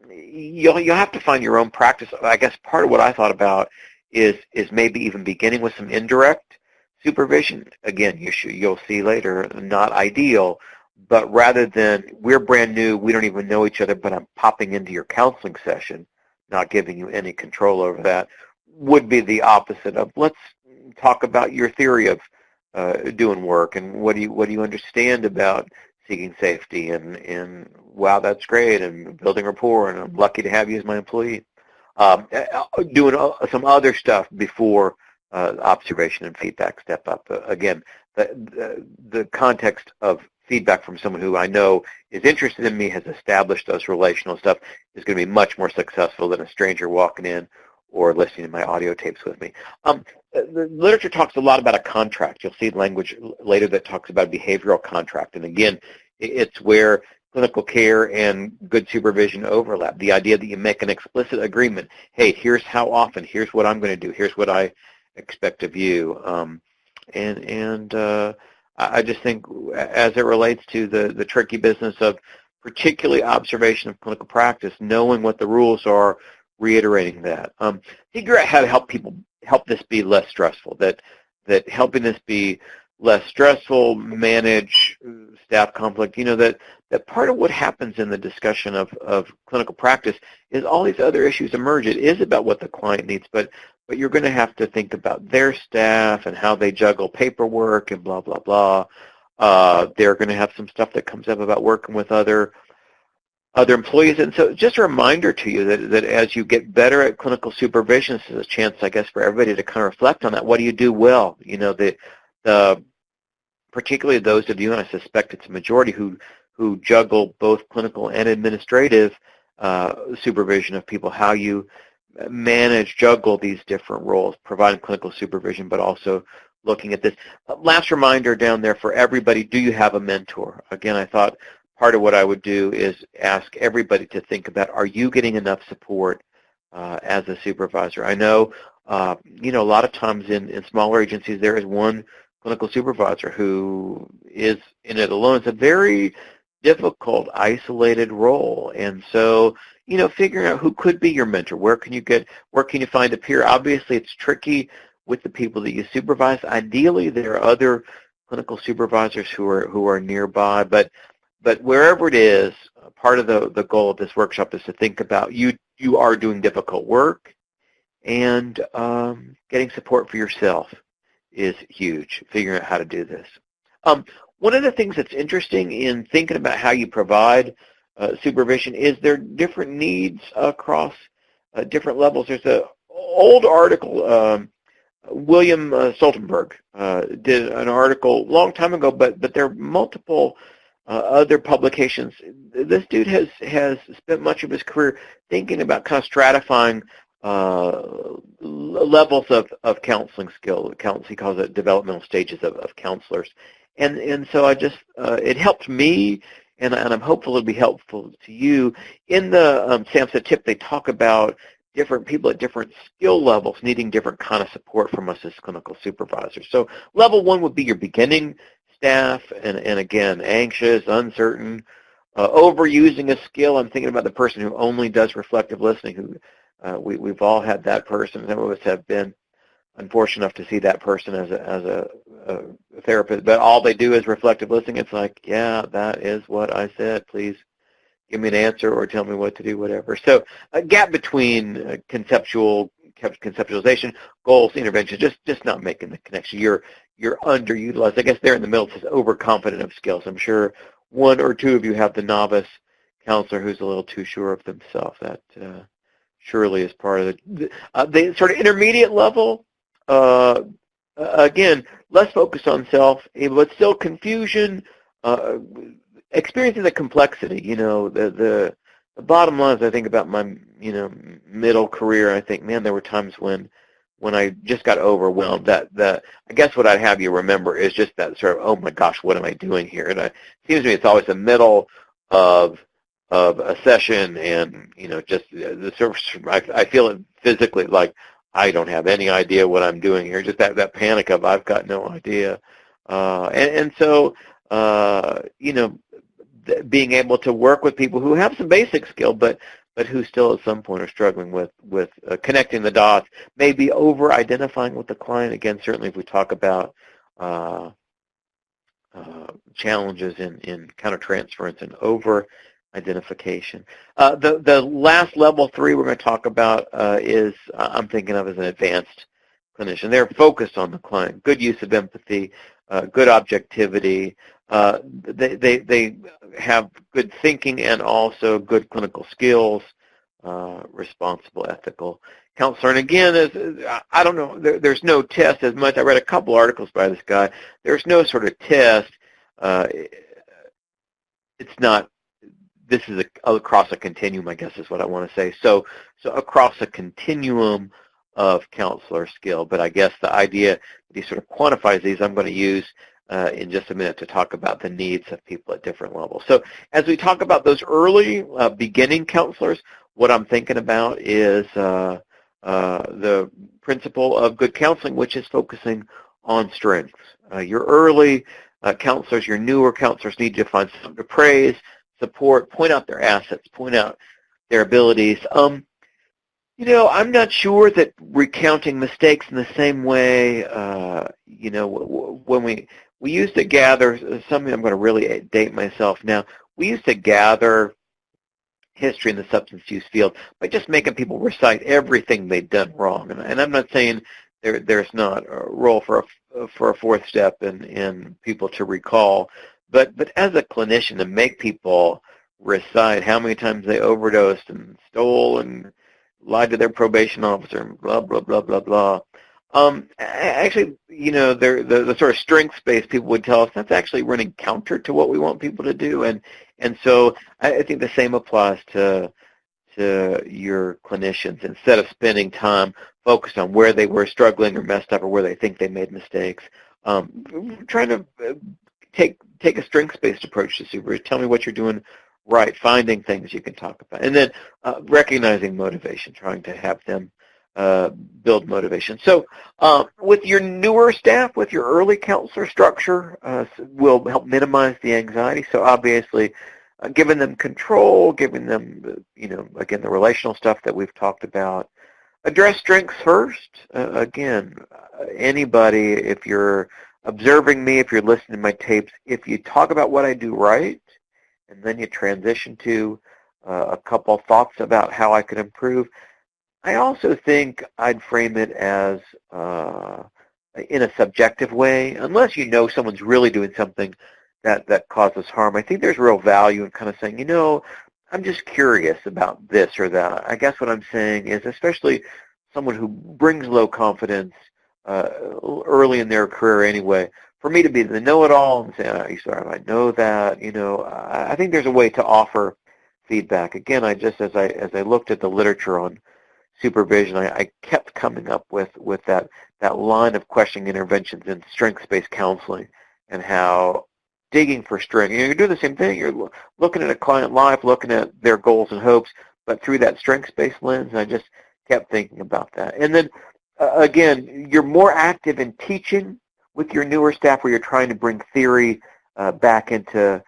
you'll have to find your own practice. I guess part of what I thought about is maybe even beginning with some indirect supervision. Again, you'll see later, not ideal, but rather than we're brand new, we don't even know each other, but I'm popping into your counseling session, not giving you any control over that, would be the opposite of let's talk about your theory of doing work, and what do you understand about seeking safety, and wow, that's great, and building rapport, and I'm lucky to have you as my employee. Doing some other stuff before observation and feedback step up. Again, the context of feedback from someone who I know is interested in me, has established those relational stuff, is going to be much more successful than a stranger walking in or listening to my audio tapes with me. The literature talks a lot about a contract. You'll see language later that talks about a behavioral contract. And again, it's where clinical care and good supervision overlap. The idea that you make an explicit agreement. Hey, here's how often. Here's what I'm going to do. Here's what I expect of you. I just think as it relates to the tricky business of particularly observation of clinical practice, knowing what the rules are, reiterating that. Figure out how to help this be less stressful, that helping this be less stressful, manage staff conflict, you know, that part of what happens in the discussion of clinical practice is all these other issues emerge. It is about what the client needs, but you're going to have to think about their staff and how they juggle paperwork and blah, blah, blah. They're going to have some stuff that comes up about working with other employees. And so just a reminder to you that as you get better at clinical supervision, this is a chance, I guess, for everybody to kind of reflect on that. What do you do well? You know, particularly those of you, and I suspect it's a majority, who juggle both clinical and administrative supervision of people, how you juggle these different roles, providing clinical supervision, but also looking at this. Last reminder down there for everybody, do you have a mentor? Again, I thought part of what I would do is ask everybody to think about, are you getting enough support as a supervisor? I know, you know, a lot of times in smaller agencies, there is one clinical supervisor who is in it alone. It's a very difficult, isolated role. And so, you know, figuring out who could be your mentor, where can you find a peer? Obviously, it's tricky with the people that you supervise. Ideally, there are other clinical supervisors who are nearby, but wherever it is, part of the goal of this workshop is to think about you are doing difficult work, and getting support for yourself is huge, figuring out how to do this. One of the things that's interesting in thinking about how you provide supervision is there different needs across different levels. There's an old article, William Stoltenberg did an article a long time ago, but there are multiple other publications. This dude has spent much of his career thinking about kind of stratifying levels of counseling skill. He calls it developmental stages of counselors. And so I just, it helped me, and I'm hopeful it'll be helpful to you. In the SAMHSA tip, they talk about different people at different skill levels needing different kind of support from us as clinical supervisors. So level 1 would be your beginning staff, and again, anxious, uncertain, overusing a skill. I'm thinking about the person who only does reflective listening, who we've all had that person. Some of us have been unfortunate enough to see that person as a therapist, but all they do is reflective listening. It's like, yeah, that is what I said. Please give me an answer or tell me what to do, whatever. So a gap between conceptualization, goals, intervention, just not making the connection. You're underutilized. I guess there in the middle it says overconfident of skills. I'm sure one or two of you have the novice counselor who's a little too sure of themselves. That surely is part of the sort of intermediate level. Again, less focused on self, but still confusion, experiencing the complexity. You know, the bottom line is, I think about my middle career, I think, man, there were times when I just got overwhelmed. That I guess what I'd have you remember is just that sort of, oh my gosh, what am I doing here? And it seems to me it's always the middle of a session, and just the sort of, I feel it physically, like I don't have any idea what I'm doing here. Just that panic of I've got no idea, and so being able to work with people who have some basic skill, but who still at some point are struggling with connecting the dots, maybe over-identifying with the client. Again, certainly if we talk about challenges in countertransference and over-identification. The last level 3 we're going to talk about is, I'm thinking of as an advanced clinician. They're focused on the client, good use of empathy, good objectivity. They have good thinking and also good clinical skills, responsible, ethical counselor. And again, I don't know, there's no test as much. I read a couple articles by this guy. There's no sort of test. It's not, this is across a continuum, I guess is what I want to say. So across a continuum of counselor skill, but I guess the idea that he sort of quantifies these, I'm going to use in just a minute to talk about the needs of people at different levels. So as we talk about those early beginning counselors, what I'm thinking about is the principle of good counseling, which is focusing on strengths. Your early counselors, your newer counselors need to find something to praise, support, point out their assets, point out their abilities. I'm not sure that recounting mistakes in the same way, when we used to gather, something I'm going to really date myself now, we used to gather history in the substance use field by just making people recite everything they'd done wrong. And I'm not saying there's not a role for a fourth step in people to recall, but as a clinician, to make people recite how many times they overdosed and stole and lied to their probation officer and blah, blah, blah, blah, blah. Actually, the sort of strengths-based people would tell us that's actually running counter to what we want people to do. And so I think the same applies to your clinicians. Instead of spending time focused on where they were struggling or messed up or where they think they made mistakes, trying to take a strengths-based approach to supervision. Tell me what you're doing right, finding things you can talk about. And then recognizing motivation, trying to have them build motivation. So with your newer staff, with your early counselor structure, will help minimize the anxiety. So obviously, giving them control, giving them, again, the relational stuff that we've talked about. Address strengths first. Again, anybody, if you're observing me, if you're listening to my tapes, if you talk about what I do right, and then you transition to a couple thoughts about how I could improve, I also think I'd frame it as in a subjective way. Unless you know someone's really doing something that causes harm, I think there's real value in kind of saying, I'm just curious about this or that. I guess what I'm saying is, especially someone who brings low confidence early in their career anyway, for me to be the know-it-all and say, I know that, I think there's a way to offer feedback. Again, as I looked at the literature on supervision, I kept coming up with that line of questioning interventions in strengths-based counseling, and how digging for strength. You're doing the same thing. You're looking at a client live, looking at their goals and hopes, but through that strengths-based lens. And I just kept thinking about that. And then, again, you're more active in teaching with your newer staff, where you're trying to bring theory back into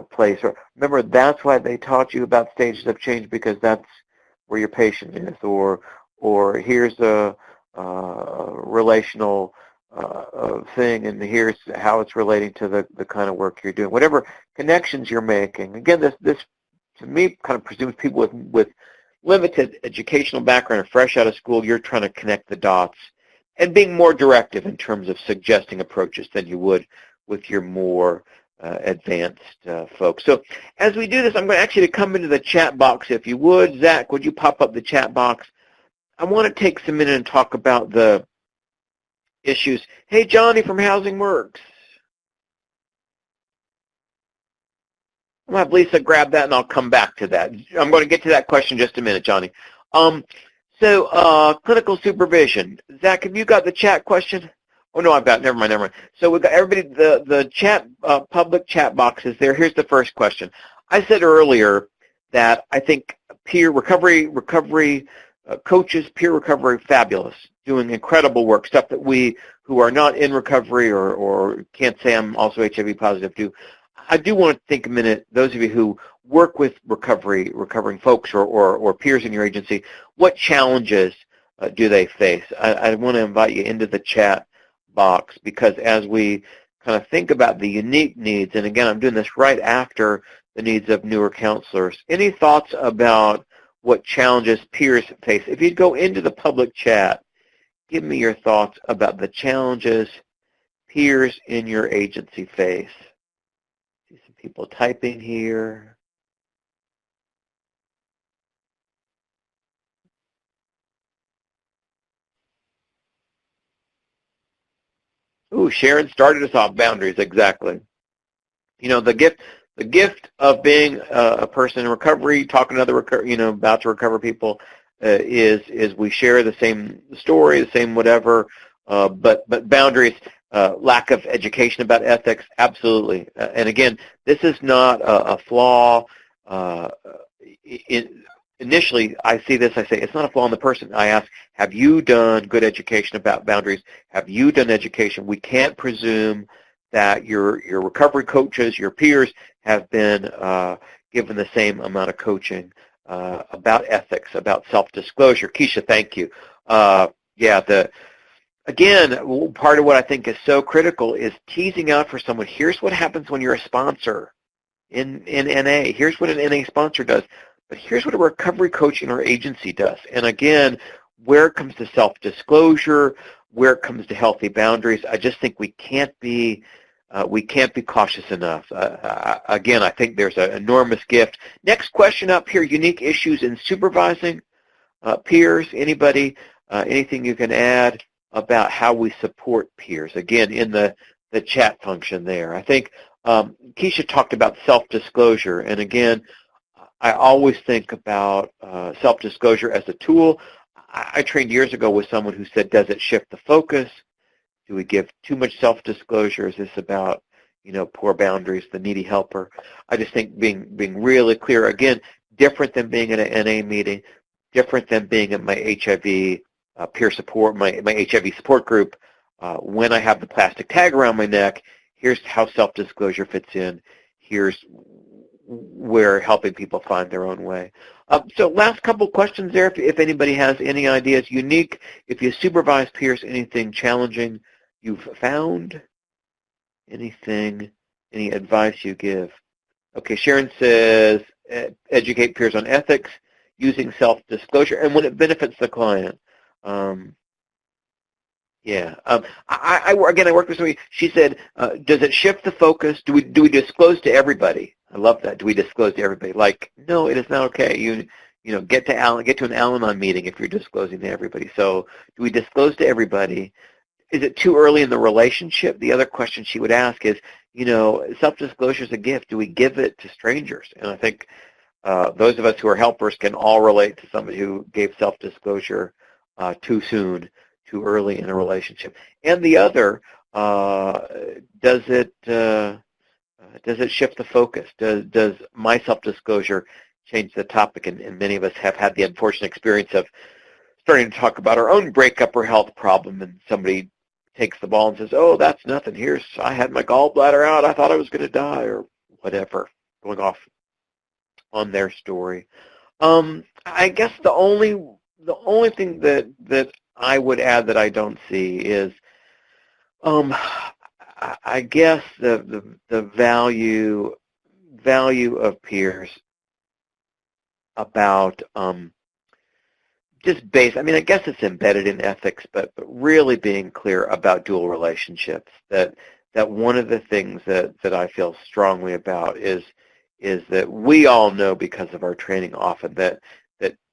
place. Or remember, that's why they taught you about stages of change, because that's where your patient is. Or here's a relational thing, and here's how it's relating to the kind of work you're doing. Whatever connections you're making. Again, this to me kind of presumes people with limited educational background or fresh out of school. You're trying to connect the dots and being more directive in terms of suggesting approaches than you would with your more advanced folks. So as we do this, I'm going to ask you to come into the chat box, if you would. Zach, would you pop up the chat box? I want to take some minute and talk about the issues. Hey, Johnny from Housing Works. I'm going to have Lisa grab that, and I'll come back to that. I'm going to get to that question in just a minute, Johnny. So clinical supervision. Zach, have you got the chat question? Oh, no, I've got it. Never mind. So we've got everybody, the chat, public chat box is there. Here's the first question. I said earlier that I think peer recovery coaches, peer recovery, fabulous, doing incredible work, stuff that we who are not in recovery or can't say I'm also HIV positive do. I do want to think a minute, those of you who work with recovering folks or peers in your agency, what challenges do they face? I want to invite you into the chat box, because as we kind of think about the unique needs, and again, I'm doing this right after the needs of newer counselors, any thoughts about what challenges peers face? If you'd go into the public chat, give me your thoughts about the challenges peers in your agency face. See some people typing here. Ooh, Sharon started us off, boundaries, exactly. The gift of being a person in recovery, talking to other about to recover people, is we share the same story, the same whatever, but boundaries, lack of education about ethics, absolutely. And again, this is not a flaw. Initially, I see this, I say, it's not a flaw in the person. I ask, have you done good education about boundaries? Have you done education? We can't presume that your recovery coaches, your peers, have been given the same amount of coaching about ethics, about self-disclosure. Keisha, thank you. Again, part of what I think is so critical is teasing out for someone, here's what happens when you're a sponsor in NA. Here's what an NA sponsor does. But here's what a recovery coach in our agency does. And again, where it comes to self-disclosure, where it comes to healthy boundaries, I just think we can't be cautious enough. Again, I think there's an enormous gift. Next question up here, unique issues in supervising peers. Anybody, anything you can add about how we support peers? Again, in the chat function there. I think Keisha talked about self-disclosure. And again, I always think about self-disclosure as a tool. I trained years ago with someone who said, does it shift the focus? Do we give too much self-disclosure? Is this about, poor boundaries, the needy helper? I just think being really clear, again, different than being in an NA meeting, different than being in my HIV peer support, my HIV support group. When I have the plastic tag around my neck, here's how self-disclosure fits in. Here's where helping people find their own way. So last couple questions there, if anybody has any ideas. Unique, if you supervise peers, anything challenging you've found? Anything, any advice you give? Okay, Sharon says, educate peers on ethics, using self-disclosure, and when it benefits the client. I worked with somebody, she said, does it shift the focus? Do we disclose to everybody? I love that. Do we disclose to everybody? Like, no, it is not okay. Get to an Al-Anon meeting if you're disclosing to everybody. So do we disclose to everybody? is it too early in the relationship? The other question she would ask is, self-disclosure is a gift. Do we give it to strangers? And I think those of us who are helpers can all relate to somebody who gave self-disclosure too soon, too early in a relationship. And the other, does it shift the focus? Does my self-disclosure change the topic? And many of us have had the unfortunate experience of starting to talk about our own breakup or health problem, and somebody takes the ball and says, oh, that's nothing. I had my gallbladder out. I thought I was going to die, or whatever, going off on their story. I guess the only thing that I would add that I don't see is, I guess the value of peers about just base. I mean, I guess it's embedded in ethics, but really being clear about dual relationships. That one of the things that I feel strongly about is that we all know, because of our training often, that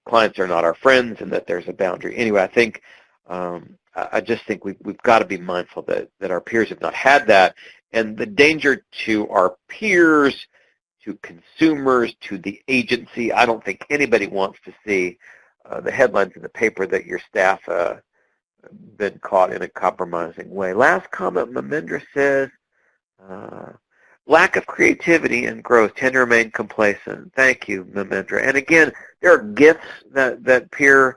clients are not our friends and that there's a boundary. Anyway, I think I just think we've got to be mindful that our peers have not had that, and the danger to our peers, to consumers, to the agency. I don't think anybody wants to see the headlines in the paper that your staff been caught in a compromising way. Last comment, Mamendra says, lack of creativity and growth, tend to remain complacent. Thank you, Mamendra. And again, there are gifts that peer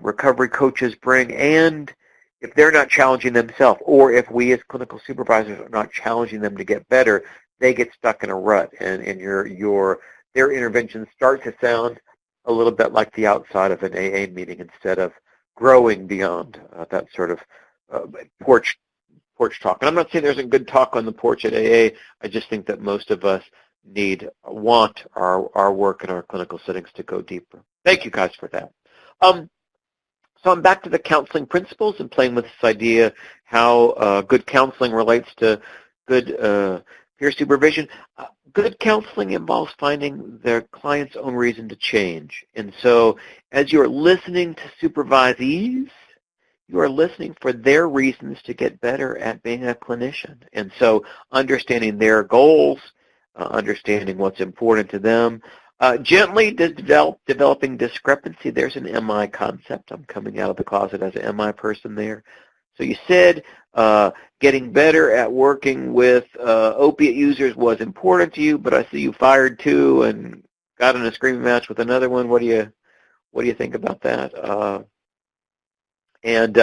recovery coaches bring, and if they're not challenging themselves, or if we as clinical supervisors are not challenging them to get better, they get stuck in a rut, and their interventions start to sound a little bit like the outside of an AA meeting instead of growing beyond that sort of porch talk. And I'm not saying there isn't good talk on the porch at AA. I just think that most of us want our work in our clinical settings to go deeper. Thank you guys for that. So I'm back to the counseling principles and playing with this idea how good counseling relates to good peer supervision. Good counseling involves finding their client's own reason to change. And so as you're listening to supervisees, you are listening for their reasons to get better at being a clinician. And so understanding their goals, understanding what's important to them, gently developing discrepancy. There's an MI concept. I'm coming out of the closet as an MI person there. So you said getting better at working with opiate users was important to you, but I see you fired two and got in a screaming match with another one. What do you think about that? And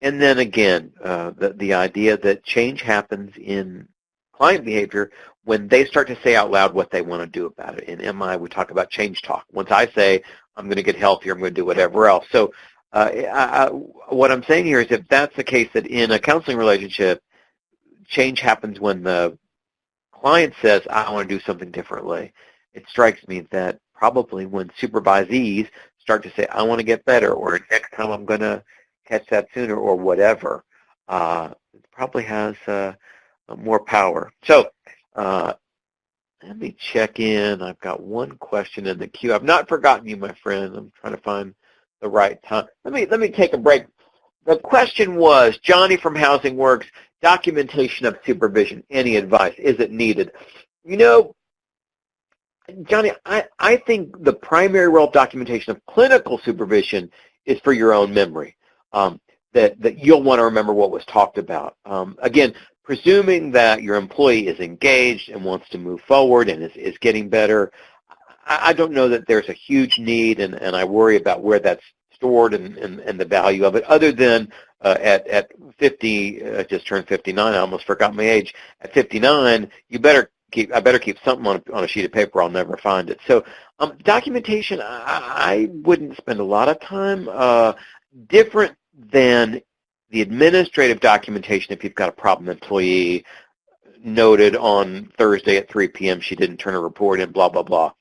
then again, the idea that change happens in client behavior when they start to say out loud what they want to do about it. In MI, we talk about change talk. Once I say I'm going to get healthier, I'm going to do whatever else. So what I'm saying here is, if that's the case, that in a counseling relationship, change happens when the client says, I want to do something differently. It strikes me that probably when supervisees start to say, I want to get better, or next time I'm going to catch that sooner, or whatever, it probably has more power. So let me check in. I've got one question in the queue. I've not forgotten you, my friend. I'm trying to find the right time. Let me take a break. The question was, Johnny from Housing Works, documentation of supervision. Any advice? Is it needed? Johnny, I think the primary role of documentation of clinical supervision is for your own memory, that you'll want to remember what was talked about. Again, presuming that your employee is engaged and wants to move forward and is getting better, I don't know that there's a huge need, and I worry about where that's stored and the value of it, other than at 50, just turned 59, I almost forgot my age. At 59, I better keep something on a sheet of paper. I'll never find it. So documentation, I wouldn't spend a lot of time. Different than the administrative documentation. If you've got a problem employee, noted on Thursday at 3 p.m. she didn't turn a report in, blah, blah, blah.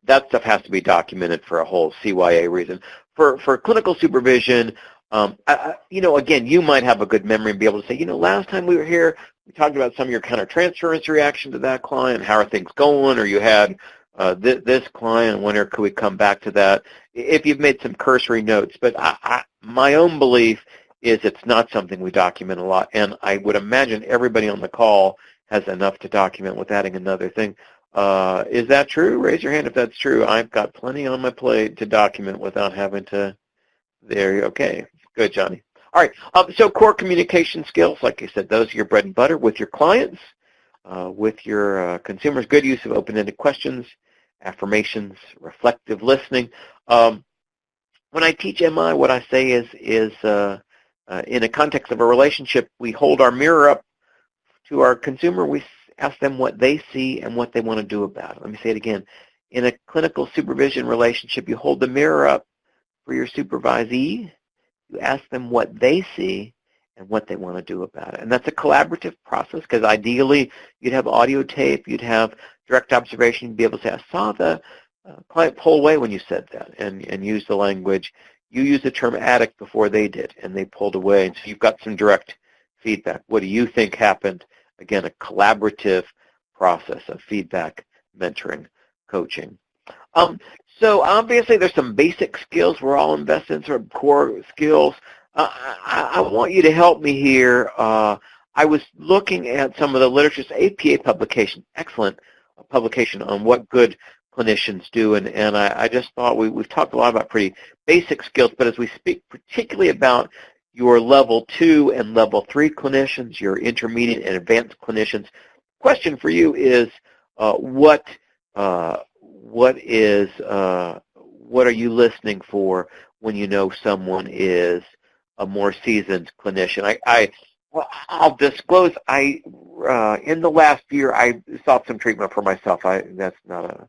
That stuff has to be documented for a whole CYA reason. For clinical supervision, again, you might have a good memory and be able to say, last time we were here, we talked about some of your counter-transference reaction to that client. How are things going? Or you had this client, when could we come back to that? If you've made some cursory notes. But my own belief is it's not something we document a lot. And I would imagine everybody on the call has enough to document with adding another thing. Is that true? Raise your hand if that's true. I've got plenty on my plate to document without having to. There you okay. Good, Johnny. All right. So core communication skills, like I said, those are your bread and butter with your clients, with your consumers. Good use of open-ended questions, affirmations, reflective listening. When I teach MI, what I say is in a context of a relationship, we hold our mirror up to our consumer. We ask them what they see and what they want to do about it. Let me say it again. In a clinical supervision relationship, you hold the mirror up for your supervisee. You ask them what they see and what they want to do about it. And that's a collaborative process because ideally you'd have audio tape, you'd have direct observation, you'd be able to say, I saw the client pull away when you said that, and use the language. You used the term addict before they did, and they pulled away. And so you've got some direct feedback. What do you think happened? Again, a collaborative process of feedback, mentoring, coaching. So obviously there's some basic skills we're all invested in, sort of core skills. I want you to help me here. I was looking at some of the literature's APA publication, excellent publication on what good clinicians do, and I just thought we've talked a lot about pretty basic skills, but as we speak particularly about your level 2 and level 3 clinicians, your intermediate and advanced clinicians, question for you is what are you listening for when you know someone is a more seasoned clinician? I'll disclose, in the last year I sought some treatment for myself. That's not a,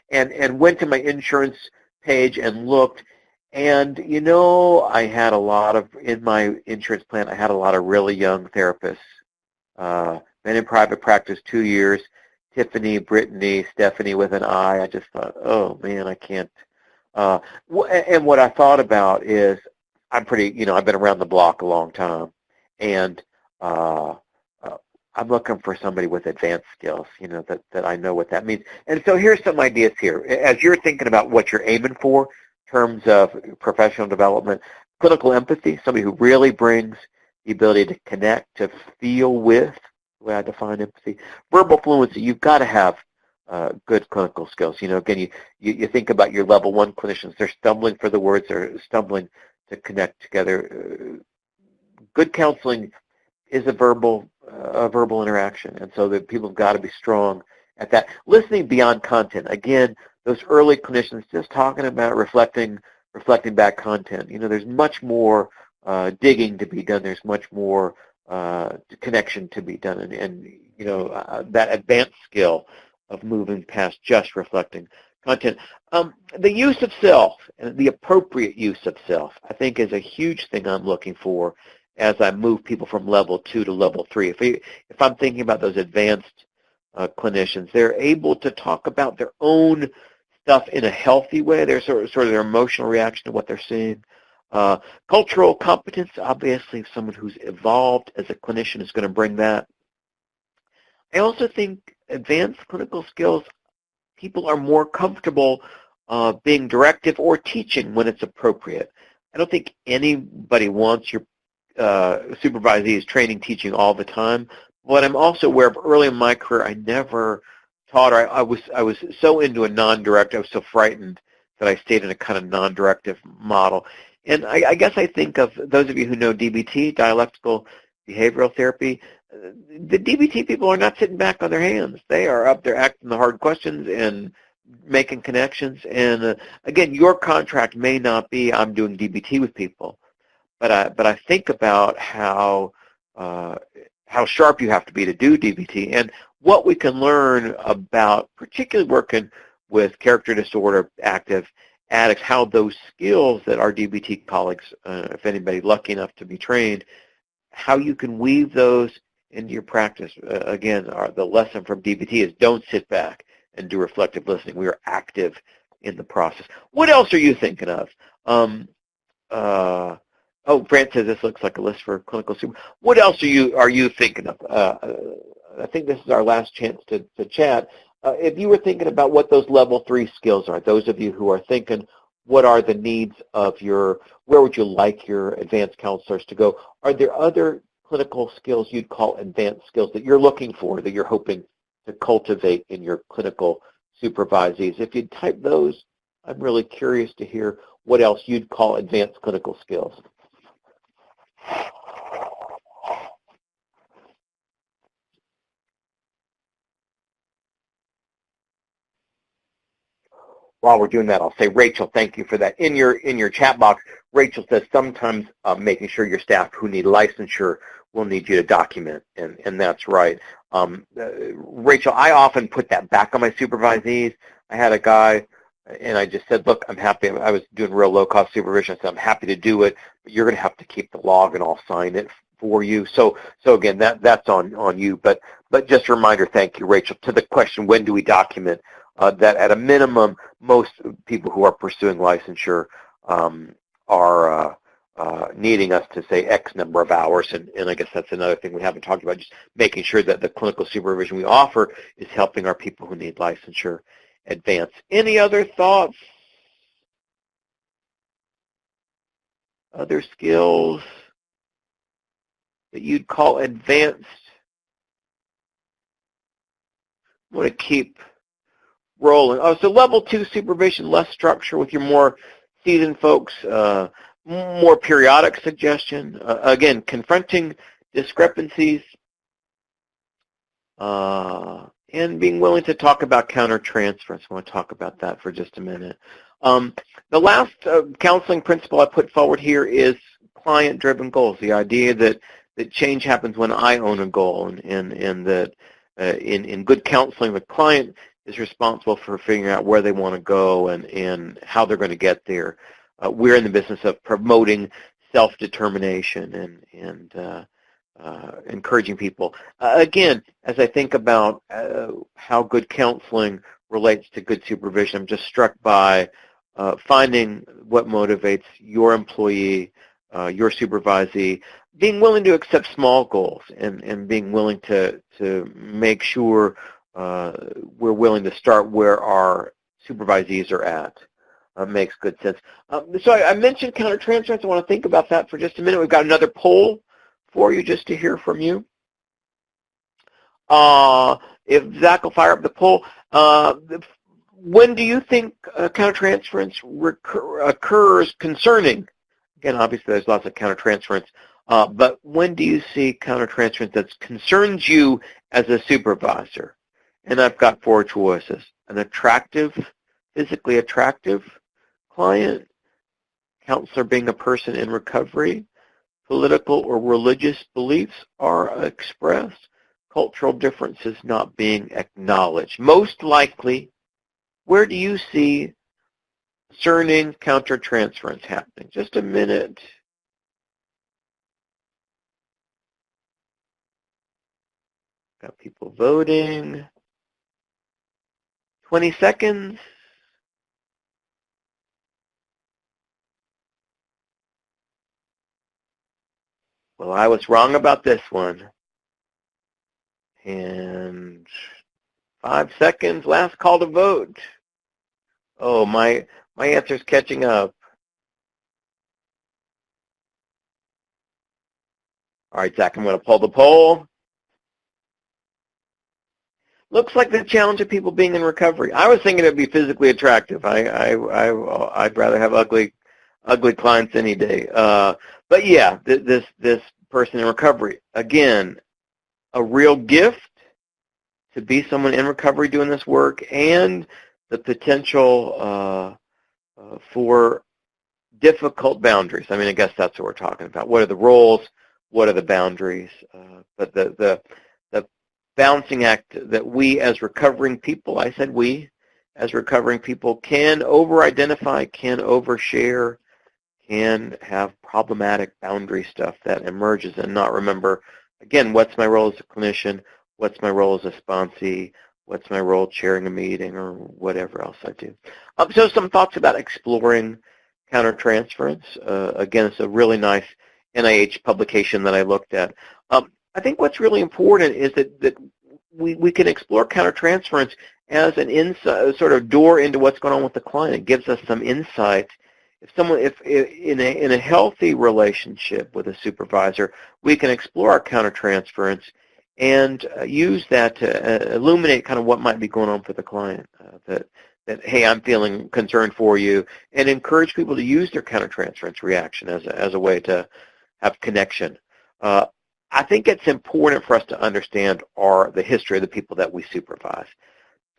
and went to my insurance page and looked, and I had a lot of, in my insurance plan, I had a lot of really young therapists. Been in private practice 2 years. Tiffany, Brittany, Stephanie with an I. I just thought, oh man, I can't. And what I thought about is, I'm pretty, I've been around the block a long time, and I'm looking for somebody with advanced skills, that I know what that means. And so here's some ideas here. As you're thinking about what you're aiming for in terms of professional development, clinical empathy, somebody who really brings the ability to connect, to feel with, the way I define empathy. Verbal fluency, you've got to have good clinical skills. Again, you think about your level 1 clinicians, they're stumbling for the words, they're stumbling to connect together. Good counseling is a verbal interaction, and so that people have got to be strong at that. Listening beyond content. Again, those early clinicians just talking about reflecting back content. There's much more digging to be done. There's much more connection to be done, and that advanced skill of moving past just reflecting content. The use of self, and the appropriate use of self, I think is a huge thing I'm looking for as I move people from level 2 to level 3. If I'm thinking about those advanced clinicians, they're able to talk about their own stuff in a healthy way. They're sort of their emotional reaction to what they're seeing. Cultural competence, obviously someone who's evolved as a clinician is going to bring that. I also think advanced clinical skills, people are more comfortable being directive or teaching when it's appropriate. I don't think anybody wants your supervisees training, teaching all the time. But I'm also aware of early in my career, I never taught, or I was so into a non-directive, I was so frightened that I stayed in a kind of non-directive model. And I guess I think of those of you who know DBT, dialectical behavioral therapy, the DBT people are not sitting back on their hands. They are up there asking the hard questions and making connections. And again, your contract may not be, I'm doing DBT with people, but I think about how sharp you have to be to do DBT, and what we can learn about particularly working with character disorder, active addicts, how those skills that our DBT colleagues, if anybody lucky enough to be trained, how you can weave those into your practice. Again, the lesson from DBT is don't sit back and do reflective listening. We are active in the process. What else are you thinking of? Grant says this looks like a list for clinical super. What else are you thinking of? I think this is our last chance to chat. If you were thinking about what those level 3 skills are, those of you who are thinking, what are the needs of where would you like your advanced counselors to go? Are there other clinical skills you'd call advanced skills that you're looking for, that you're hoping to cultivate in your clinical supervisees? If you'd type those, I'm really curious to hear what else you'd call advanced clinical skills. While we're doing that, I'll say, Rachel, thank you for that. In your chat box, Rachel says sometimes making sure your staff who need licensure will need you to document, and that's right. Rachel, I often put that back on my supervisees. I had a guy, and I just said, look, I'm happy. I was doing real low-cost supervision. I said, I'm happy to do it, but you're going to have to keep the log, and I'll sign it for you. So again, that's on you. But just a reminder, thank you, Rachel, to the question, when do we document? That at a minimum, most people who are pursuing licensure are needing us to say X number of hours, and I guess that's another thing we haven't talked about, just making sure that the clinical supervision we offer is helping our people who need licensure advance. Any other thoughts? Other skills that you'd call advanced? I want to keep rolling. Oh, so level 2 supervision, less structure with your more seasoned folks, more periodic suggestion. Again, confronting discrepancies, and being willing to talk about countertransference. I want to talk about that for just a minute. The last counseling principle I put forward here is client-driven goals, the idea that change happens when I own a goal, and that in good counseling, the client is responsible for figuring out where they want to go and how they're going to get there. We're in the business of promoting self-determination and encouraging people. Again, as I think about how good counseling relates to good supervision, I'm just struck by finding what motivates your employee, your supervisee, being willing to accept small goals and being willing to make sure we're willing to start where our supervisees are at. Makes good sense. So I mentioned countertransference. I want to think about that for just a minute. We've got another poll for you just to hear from you. If Zach will fire up the poll, when do you think countertransference occurs concerning? Again, obviously there's lots of countertransference, but when do you see countertransference that concerns you as a supervisor? And I've got 4 choices. An attractive, physically attractive client, counselor being a person in recovery, political or religious beliefs are expressed, cultural differences not being acknowledged. Most likely, where do you see concerning countertransference happening? Just a minute. Got people voting. 20 seconds. Well, I was wrong about this one. And 5 seconds, last call to vote. Oh, my answer's catching up. All right, Zach, I'm going to pull the poll. Looks like the challenge of people being in recovery. I was thinking it would be physically attractive. I'd rather have ugly clients any day. But yeah, this person in recovery, again, a real gift to be someone in recovery doing this work, and the potential for difficult boundaries. I mean, I guess that's what we're talking about. What are the roles? What are the boundaries? But the balancing act that we as recovering people, I said we, as recovering people, can over-identify, can overshare, can have problematic boundary stuff that emerges and not remember, again, what's my role as a clinician, what's my role as a sponsee, what's my role chairing a meeting, or whatever else I do. So some thoughts about exploring countertransference. Again, it's a really nice NIH publication that I looked at. I think what's really important is that we can explore countertransference as an insight, sort of door into what's going on with the client. It gives us some insight. If in a healthy relationship with a supervisor, we can explore our countertransference and use that to illuminate kind of what might be going on for the client. That hey, I'm feeling concerned for you, and encourage people to use their countertransference reaction as a way to have connection. I think it's important for us to understand the history of the people that we supervise.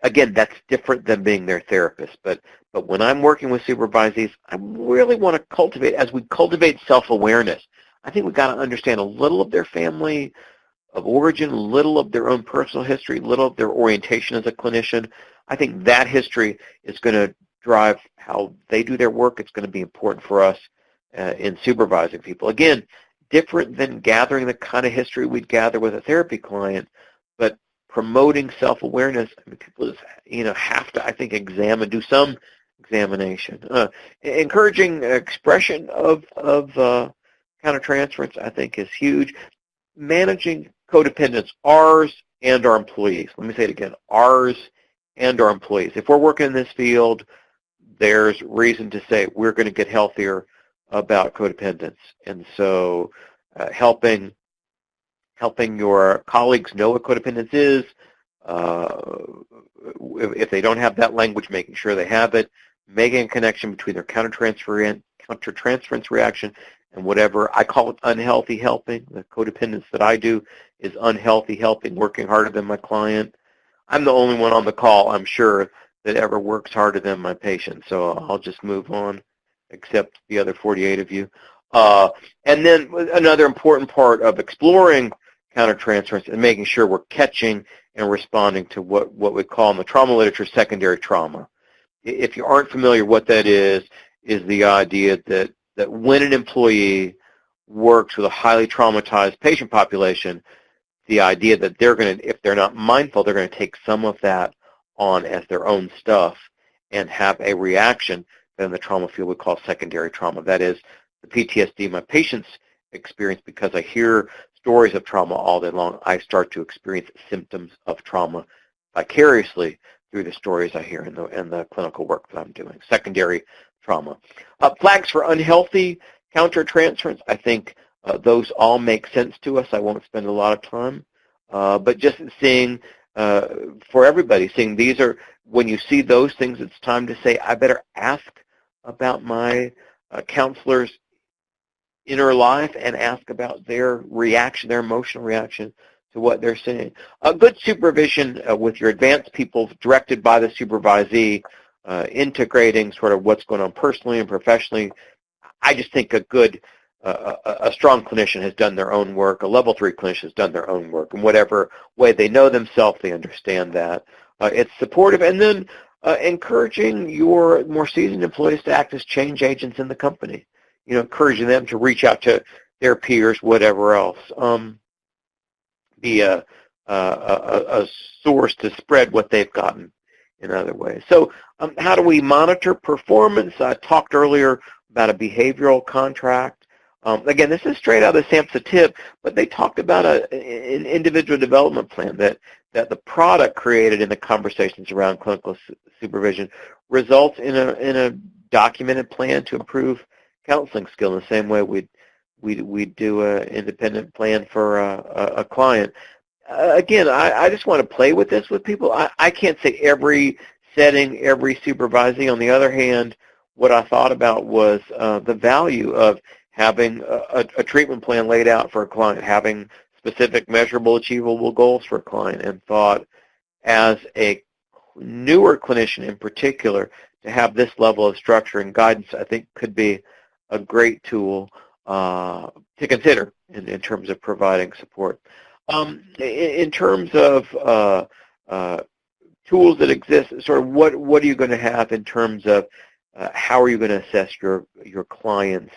Again, that's different than being their therapist, but when I'm working with supervisees, I really want to cultivate, as we cultivate self-awareness, I think we've got to understand a little of their family of origin, a little of their own personal history, a little of their orientation as a clinician. I think that history is going to drive how they do their work. It's going to be important for us in supervising people. Again, different than gathering the kind of history we'd gather with a therapy client, but promoting self-awareness. I mean, people just, have to, I think, do some examination. Encouraging expression of countertransference, I think, is huge. Managing codependence, ours and our employees. Let me say it again, ours and our employees. If we're working in this field, there's reason to say we're going to get healthier about codependence. And so helping your colleagues know what codependence is, if they don't have that language, making sure they have it, making a connection between their countertransference reaction and whatever. I call it unhealthy helping. The codependence that I do is unhealthy helping, working harder than my client. I'm the only one on the call, I'm sure, that ever works harder than my patient, so I'll just move on, except the other 48 of you. And then another important part of exploring countertransference and making sure we're catching and responding to what we call in the trauma literature secondary trauma. If you aren't familiar, what that is the idea that when an employee works with a highly traumatized patient population, the idea that they're going to, if they're not mindful, they're going to take some of that on as their own stuff and have a reaction that in the trauma field we call secondary trauma. That is the PTSD my patients experience because I hear stories of trauma all day long. I start to experience symptoms of trauma vicariously through the stories I hear in the clinical work that I'm doing. Secondary trauma. Flags for unhealthy countertransference, I think those all make sense to us. I won't spend a lot of time. But just seeing, for everybody, seeing these are, when you see those things, it's time to say, I better ask about my counselor's inner life and ask about their reaction, their emotional reaction to what they're seeing. A good supervision with your advanced people directed by the supervisee, integrating sort of what's going on personally and professionally. I just think a strong clinician has done their own work, a level 3 clinician has done their own work. In whatever way they know themselves, they understand that. It's supportive. And then encouraging your more seasoned employees to act as change agents in the company. Encouraging them to reach out to their peers, whatever else. Be a source to spread what they've gotten in other ways. So how do we monitor performance? I talked earlier about a behavioral contract. Again, this is straight out of the SAMHSA tip, but they talked about an individual development plan that the product created in the conversations around clinical supervision results in a documented plan to improve counseling skill in the same way we'd do an independent plan for a client. Again, I just want to play with this with people. I can't say every setting, every supervisee. On the other hand, what I thought about was the value of having a treatment plan laid out for a client, having specific, measurable, achievable goals for a client, and thought as a newer clinician in particular, to have this level of structure and guidance, I think could be a great tool to consider in terms of providing support. In terms of tools that exist, sort of what are you going to have in terms of how are you going to assess your client's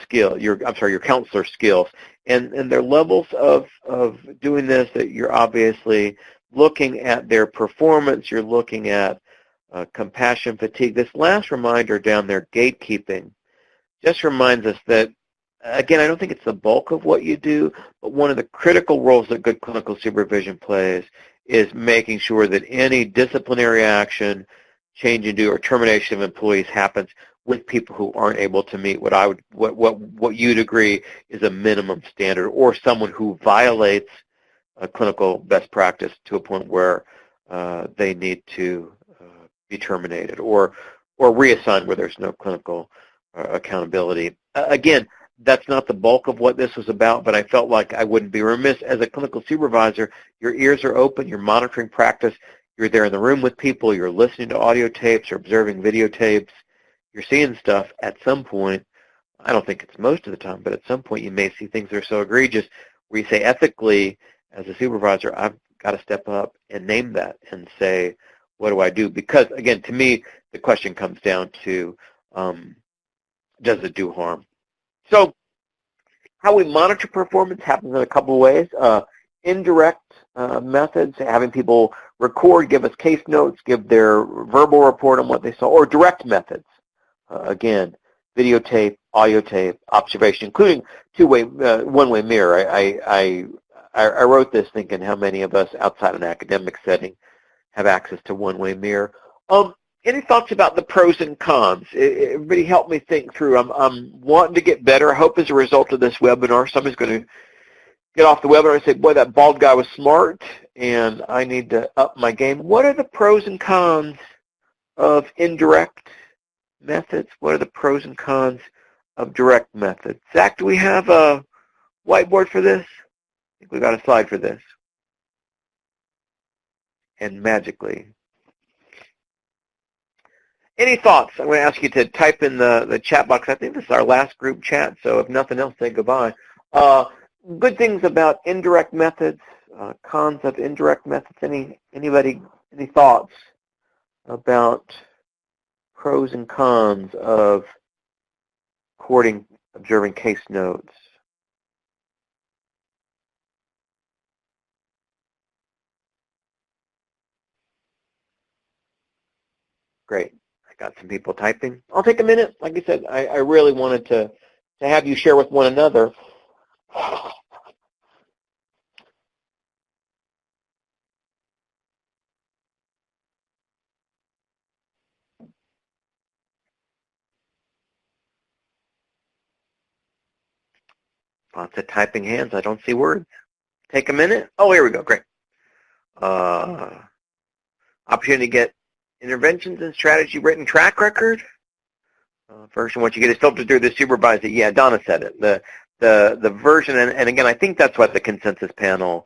your counselor skills and their levels of doing this? That you're obviously looking at their performance, you're looking at compassion fatigue. This last reminder down there, gatekeeping, just reminds us that, again, I don't think it's the bulk of what you do, but one of the critical roles that good clinical supervision plays is making sure that any disciplinary action, change in due, or termination of employees happens with people who aren't able to meet what you'd agree is a minimum standard, or someone who violates a clinical best practice to a point where they need to be terminated or reassigned where there's no clinical accountability. Again, that's not the bulk of what this was about, but I felt like I wouldn't be remiss. As a clinical supervisor, your ears are open, you're monitoring practice, you're there in the room with people, you're listening to audio tapes or observing videotapes, you're seeing stuff. At some point, I don't think it's most of the time, but at some point you may see things that are so egregious where you say ethically, as a supervisor, I've got to step up and name that and say, what do I do? Because, again, to me, the question comes down to, does it do harm? So how we monitor performance happens in a couple of ways. Indirect methods, having people record, give us case notes, give their verbal report on what they saw, or direct methods. Again, videotape, audio tape, observation, including one-way mirror. I wrote this thinking how many of us outside an academic setting have access to one-way mirror. Any thoughts about the pros and cons? Everybody help me think through. I'm wanting to get better. I hope as a result of this webinar, somebody's going to get off the webinar and say, boy, that bald guy was smart, and I need to up my game. What are the pros and cons of indirect methods? What are the pros and cons of direct methods? Zach, do we have a whiteboard for this? I think we got a slide for this. And magically. Any thoughts? I'm going to ask you to type in the chat box. I think this is our last group chat, so if nothing else, say goodbye. Good things about indirect methods, cons of indirect methods. Anybody, any thoughts about pros and cons of recording, observing case notes? Great. I got some people typing. I'll take a minute. Like I said, I really wanted to have you share with one another. Lots of typing hands. I don't see words. Take a minute. Oh, here we go. Great. Opportunity to get interventions and strategy written track record. First, what you get is filtered through the supervisor. Yeah, Donna said it. The version, and again, I think that's what the consensus panel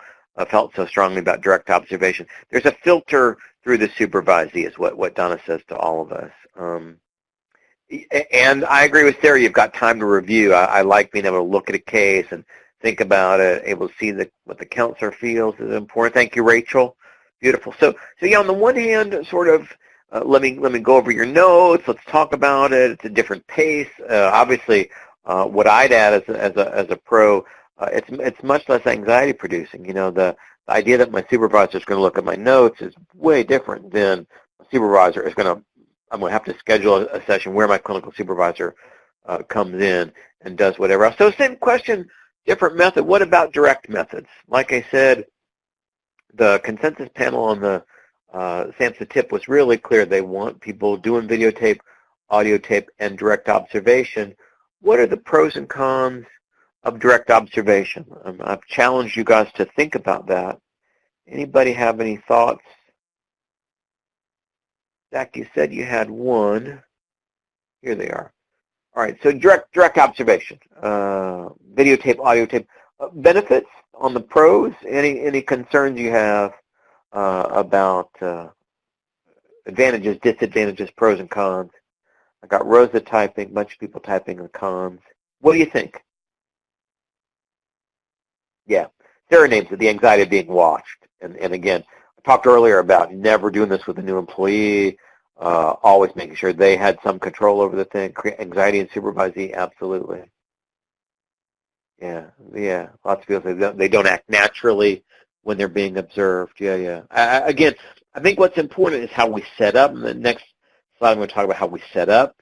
felt so strongly about direct observation. There's a filter through the supervisee is what Donna says to all of us. And I agree with Sarah, you've got time to review. I like being able to look at a case and think about it, able to see what the counselor feels is important. Thank you, Rachel. Beautiful. So yeah, on the one hand, sort of, let me go over your notes. Let's talk about it. It's a different pace. Obviously, what I'd add as a pro, it's much less anxiety producing. You know, the idea that my supervisor is going to look at my notes is way different than a supervisor is going to. I'm going to have to schedule a session where my clinical supervisor comes in and does whatever else. So same question, different method. What about direct methods? Like I said, the consensus panel on the SAMHSA tip was really clear. They want people doing videotape, audio tape, and direct observation. What are the pros and cons of direct observation? I've challenged you guys to think about that. Anybody have any thoughts? Zach, you said you had one. Here they are. All right, so direct observation, videotape, audio tape. Benefits on the pros, any concerns you have about advantages, disadvantages, pros and cons? I got Rosa typing, a bunch of people typing the cons. What do you think? Yeah, Sarah names it the anxiety of being watched. And again, I talked earlier about never doing this with a new employee, always making sure they had some control over the thing. Anxiety and supervisee, absolutely. Yeah. Lots of people say they don't act naturally when they're being observed. Yeah. Again, I think what's important is how we set up. In the next slide, I'm going to talk about how we set up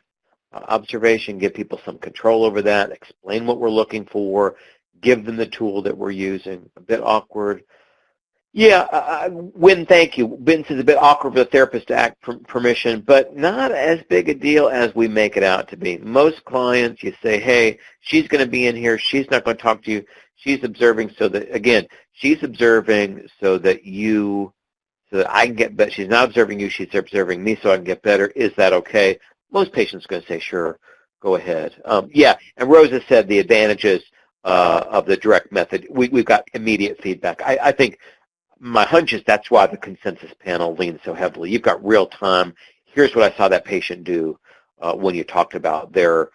observation, give people some control over that, explain what we're looking for, give them the tool that we're using. A bit awkward. Yeah, Wynn, thank you. Wynn says a bit awkward for the therapist to ask permission, but not as big a deal as we make it out to be. Most clients, you say, hey, she's going to be in here. She's not going to talk to you. She's observing so that, again, she's observing so that I can get better. She's not observing you. She's observing me so I can get better. Is that okay? Most patients are going to say, sure, go ahead. Yeah, and Rosa said the advantages of the direct method. We've got immediate feedback. I think my hunch is that's why the consensus panel leans so heavily. You've got real time. Here's what I saw that patient do when you talked about their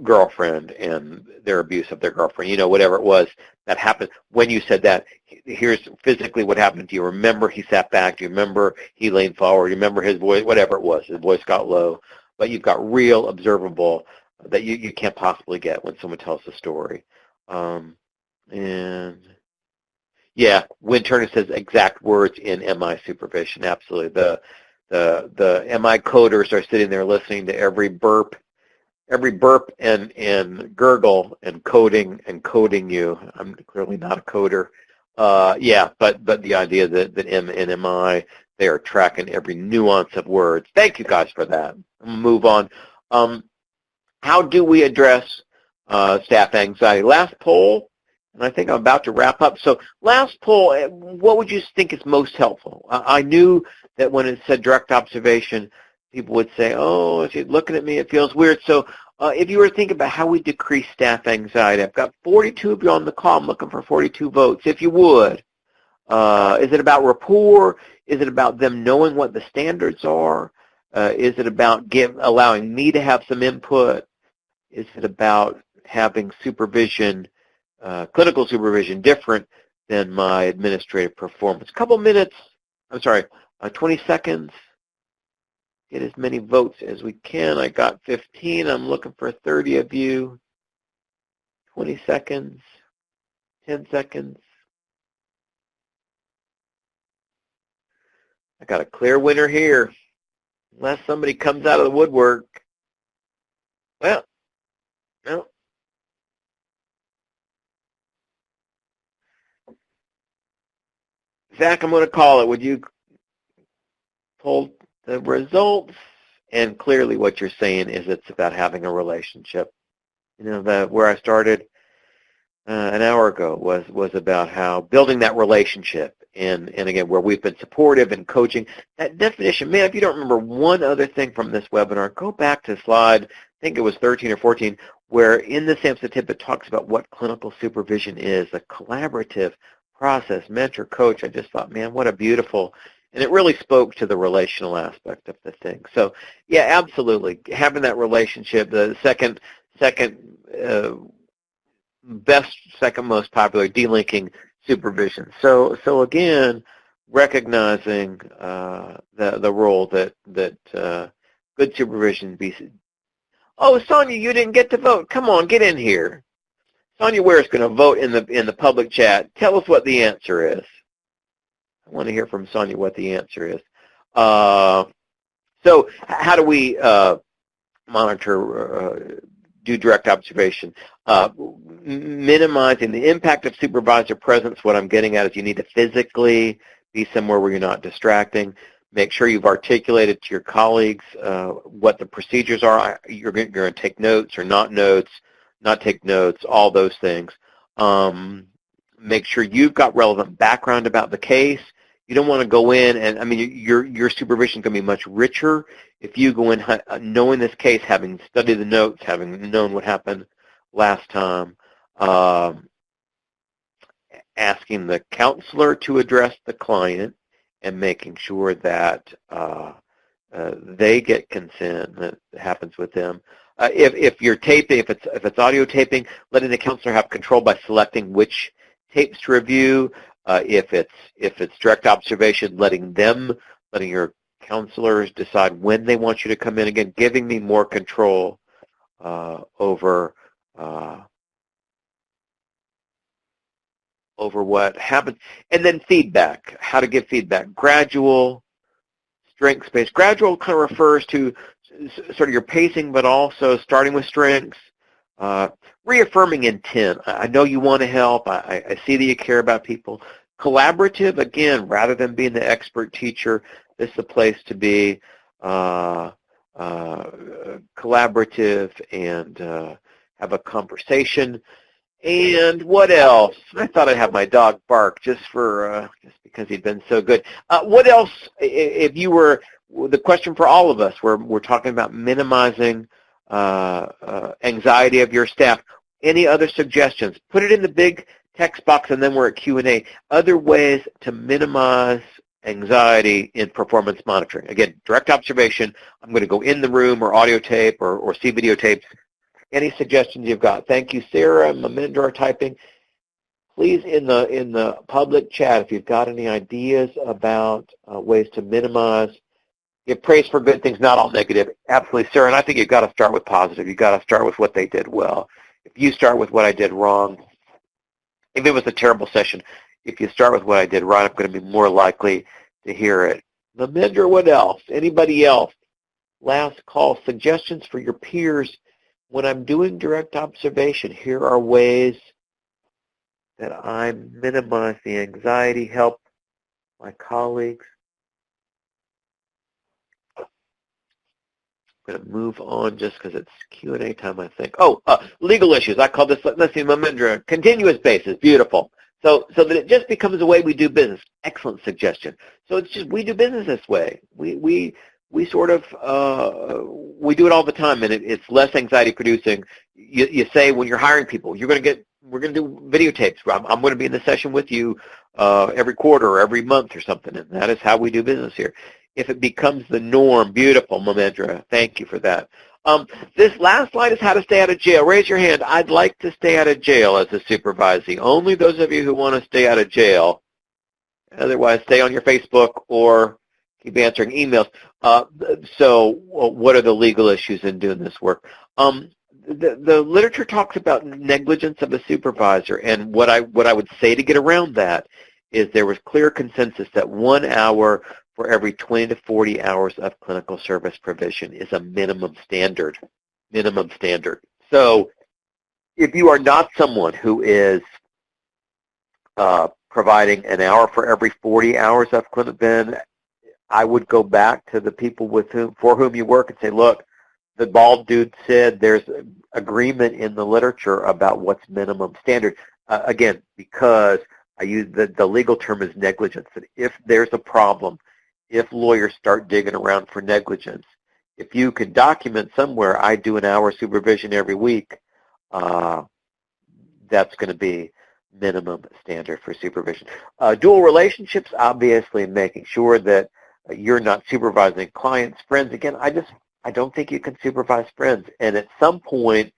girlfriend and their abuse of their girlfriend, whatever it was that happened. When you said that, here's physically what happened. Do you remember he sat back? Do you remember he leaned forward? Do you remember his voice, whatever it was, his voice got low? But you've got real observable that you can't possibly get when someone tells a story. And yeah, Wynn Turner says exact words in MI supervision. Absolutely. The MI coders are sitting there listening to every burp and gurgle and coding you. I'm clearly not a coder. Yeah, but the idea that in MI, they are tracking every nuance of words. Thank you guys for that. Move on. How do we address staff anxiety? Last poll, and I think I'm about to wrap up. So last poll, what would you think is most helpful? I knew that when it said direct observation, people would say, oh, if you're looking at me, it feels weird. So if you were thinking about how we decrease staff anxiety, I've got 42 of you on the call. I'm looking for 42 votes, if you would. Is it about rapport? Is it about them knowing what the standards are? Is it about allowing me to have some input? Is it about having supervision, clinical supervision, different than my administrative performance? A couple minutes, 20 seconds. Get as many votes as we can. I got 15. I'm looking for 30 of you. 20 seconds, 10 seconds. I got a clear winner here, unless somebody comes out of the woodwork. Well, no. Zach, I'm going to call it. Would you pull the results? And clearly what you're saying is it's about having a relationship. Where I started an hour ago was about how building that relationship. And again, where we've been supportive and coaching. That definition, man, if you don't remember one other thing from this webinar, go back to slide, I think it was 13 or 14, where in the Samson tip it talks about what clinical supervision is, a collaborative process, mentor, coach. I just thought, man, what a beautiful, and it really spoke to the relational aspect of the thing. So, yeah, absolutely. Having that relationship, the second most popular, delinking supervision. So again, recognizing the role that good supervision be. Oh, Sonia, you didn't get to vote. Come on, get in here. Sonia Ware is going to vote in the public chat. Tell us what the answer is. I want to hear from Sonia what the answer is. So how do we monitor, do direct observation? Minimizing the impact of supervisor presence. What I'm getting at is you need to physically be somewhere where you're not distracting. Make sure you've articulated to your colleagues what the procedures are. You're going to take notes or not take notes, all those things. Make sure you've got relevant background about the case. You don't want to go in and, I mean, your supervision is going to be much richer if you go in knowing this case, having studied the notes, having known what happened last time, asking the counselor to address the client and making sure that they get consent that happens with them. If you're taping, if it's audio taping, letting the counselor have control by selecting which tapes to review. If it's direct observation, letting your counselors decide when they want you to come in. Again, giving me more control over what happens. And then feedback, how to give feedback. Gradual, strengths-based. Gradual kind of refers to sort of your pacing, but also starting with strengths. Reaffirming intent. I know you want to help. I see that you care about people. Collaborative, again, rather than being the expert teacher, this is a place to be collaborative and have a conversation. And what else? I thought I'd have my dog bark just because he'd been so good. What else, if you were, the question for all of us, we're talking about minimizing anxiety of your staff. Any other suggestions? Put it in the big text box, and then we're at Q&A. Other ways to minimize anxiety in performance monitoring. Again, direct observation. I'm going to go in the room or audio tape or see videotapes. Any suggestions you've got? Thank you, Sarah and Maminder are typing. Please, in the public chat, if you've got any ideas about ways to minimize, give praise for good things, not all negative. Absolutely, Sarah, and I think you've got to start with positive. You've got to start with what they did well. If you start with what I did wrong, if it was a terrible session, if you start with what I did right, I'm going to be more likely to hear it. Maminder, what else? Anybody else? Last call. Suggestions for your peers. When I'm doing direct observation, here are ways that I minimize the anxiety, help my colleagues. I'm going to move on just because it's Q&A time, I think. Oh, legal issues. I call this, let's see, Mamendra, continuous basis. Beautiful. So that it just becomes a way we do business. Excellent suggestion. So it's just we do business this way. We sort of, we do it all the time, and it's less anxiety producing. You say when you're hiring people, we're going to do videotapes. I'm going to be in the session with you every quarter or every month or something, and that is how we do business here. If it becomes the norm, beautiful, Mamendra. Thank you for that. This last slide is how to stay out of jail. Raise your hand. I'd like to stay out of jail as a supervisee. Only those of you who want to stay out of jail. Otherwise, stay on your Facebook or keep answering emails. So what are the legal issues in doing this work? The literature talks about negligence of a supervisor, and what I would say to get around that is there was clear consensus that 1 hour for every 20 to 40 hours of clinical service provision is a minimum standard. Minimum standard. So if you are not someone who is providing an hour for every 40 hours of clinical, then I would go back to the people for whom you work and say, look, the bald dude said there's agreement in the literature about what's minimum standard. Again, because I use the legal term is negligence. And if there's a problem, if lawyers start digging around for negligence, if you can document somewhere, I do an hour supervision every week, that's going to be minimum standard for supervision. Dual relationships, obviously making sure that you're not supervising clients, friends. Again, I don't think you can supervise friends. And at some point,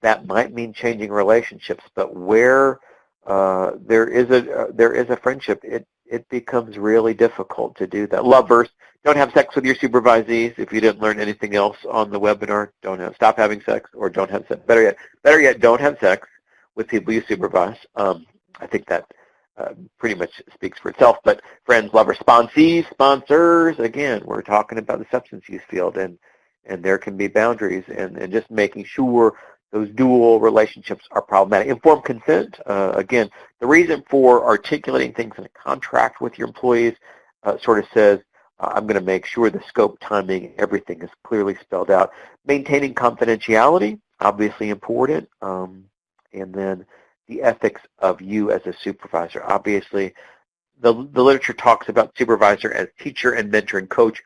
that might mean changing relationships. But where there is a friendship, it becomes really difficult to do that. Lovers, don't have sex with your supervisees. If you didn't learn anything else on the webinar, stop having sex, or don't have sex. Better yet, don't have sex with people you supervise. I think that pretty much speaks for itself. But friends, lovers, sponsees, sponsors, again, we're talking about the substance use field, and there can be boundaries, and just making sure those dual relationships are problematic. Informed consent, again, the reason for articulating things in a contract with your employees sort of says, I'm going to make sure the scope, timing, everything is clearly spelled out. Maintaining confidentiality, obviously important, and then the ethics of you as a supervisor. Obviously, the literature talks about supervisor as teacher and mentor and coach.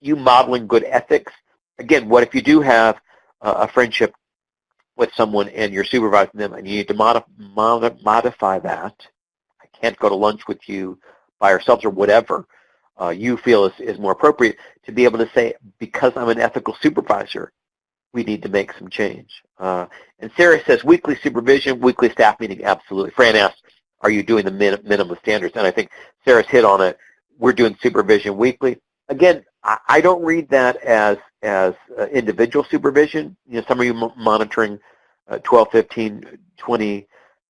You modeling good ethics. Again, what if you do have a friendship with someone and you're supervising them and you need to modify that? I can't go to lunch with you by ourselves, or whatever you feel is more appropriate, to be able to say, because I'm an ethical supervisor, we need to make some change. And Sarah says weekly supervision, weekly staff meeting, absolutely. Fran asked, are you doing the minimum standards? And I think Sarah's hit on it. We're doing supervision weekly. Again, I don't read that as individual supervision. Some of you monitoring 12, 15, 20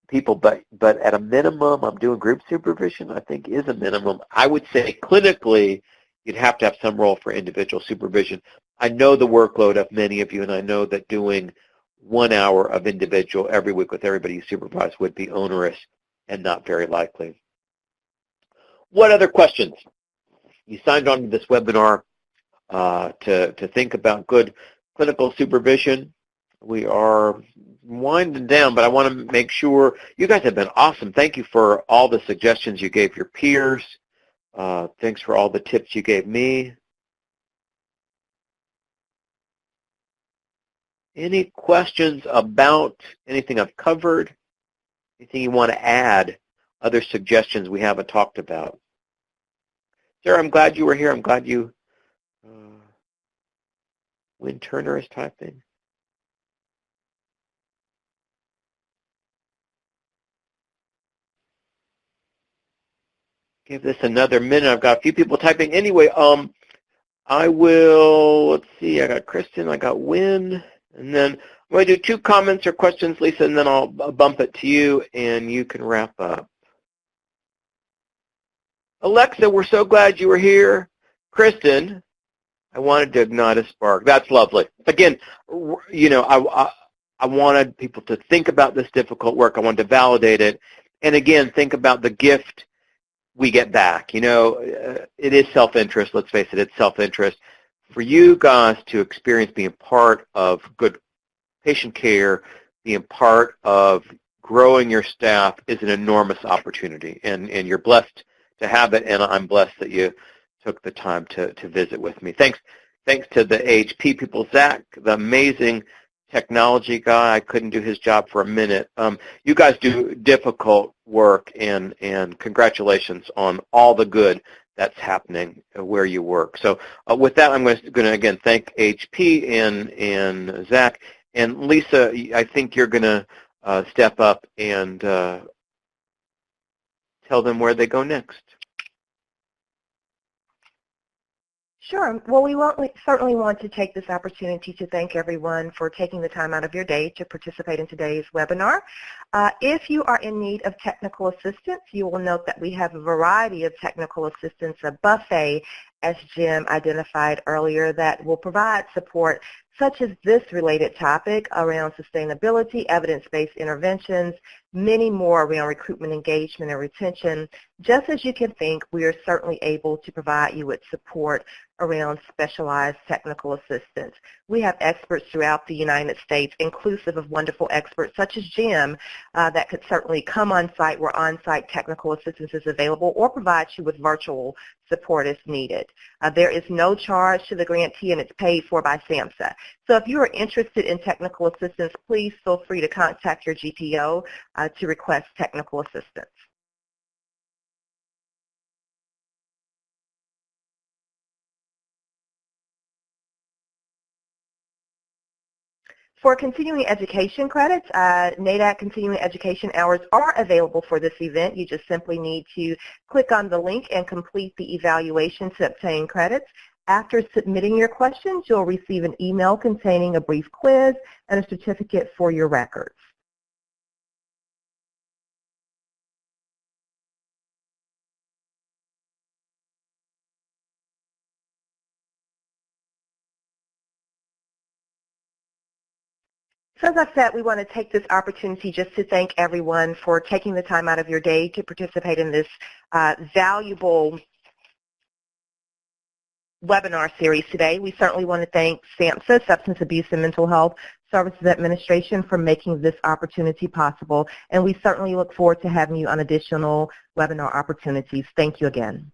people, but at a minimum, I'm doing group supervision, I think is a minimum. I would say clinically, you'd have to have some role for individual supervision. I know the workload of many of you, and I know that doing 1 hour of individual every week with everybody you supervise would be onerous and not very likely. what other questions? You signed on to this webinar to think about good clinical supervision. We are winding down, but I want to make sure you guys have been awesome. Thank you for all the suggestions you gave your peers. Thanks for all the tips you gave me. Any questions about anything I've covered? Anything you want to add? Other suggestions we haven't talked about? Sarah, I'm glad you were here. I'm glad you... Wynn Turner is typing. Give this another minute. I've got a few people typing. Anyway, I will, let's see, I got Kristen, I got Wynn, and then I'm going to do 2 comments or questions, Lisa, and then I'll bump it to you, and you can wrap up. Alexa, we're so glad you were here. Kristen, I wanted to ignite a spark. That's lovely. Again, you know, I wanted people to think about this difficult work. I wanted to validate it. And again, think about the gift we get back. You know, it is self-interest. Let's face it, it's self-interest. For you guys to experience being part of good patient care, being part of growing your staff is an enormous opportunity. And you're blessed to have it, and I'm blessed that you took the time to visit with me. Thanks to the AHP people, Zach, the amazing technology guy. I couldn't do his job for a minute. You guys do difficult work, and congratulations on all the good that's happening where you work. So with that, I'm going to again thank HP and Zach. And Lisa, I think you're going to step up and tell them where they go next. Sure. Well, we certainly want to take this opportunity to thank everyone for taking the time out of your day to participate in today's webinar. If you are in need of technical assistance, you will note that we have a variety of technical assistance, a buffet, as Jim identified earlier, that will provide support such as this related topic around sustainability, evidence-based interventions, many more around recruitment, engagement, and retention. Just as you can think, we are certainly able to provide you with support around specialized technical assistance. We have experts throughout the United States, inclusive of wonderful experts such as Jim, that could certainly come on site where on-site technical assistance is available, or provide you with virtual support as needed. There is no charge to the grantee, and it's paid for by SAMHSA. So if you are interested in technical assistance, please feel free to contact your GPO to request technical assistance. For continuing education credits, NADAC continuing education hours are available for this event. You just simply need to click on the link and complete the evaluation to obtain credits. After submitting your questions, you'll receive an email containing a brief quiz and a certificate for your records. So as I said, we want to take this opportunity just to thank everyone for taking the time out of your day to participate in this valuable webinar series today. We certainly want to thank SAMHSA, Substance Abuse and Mental Health Services Administration, for making this opportunity possible. And we certainly look forward to having you on additional webinar opportunities. Thank you again.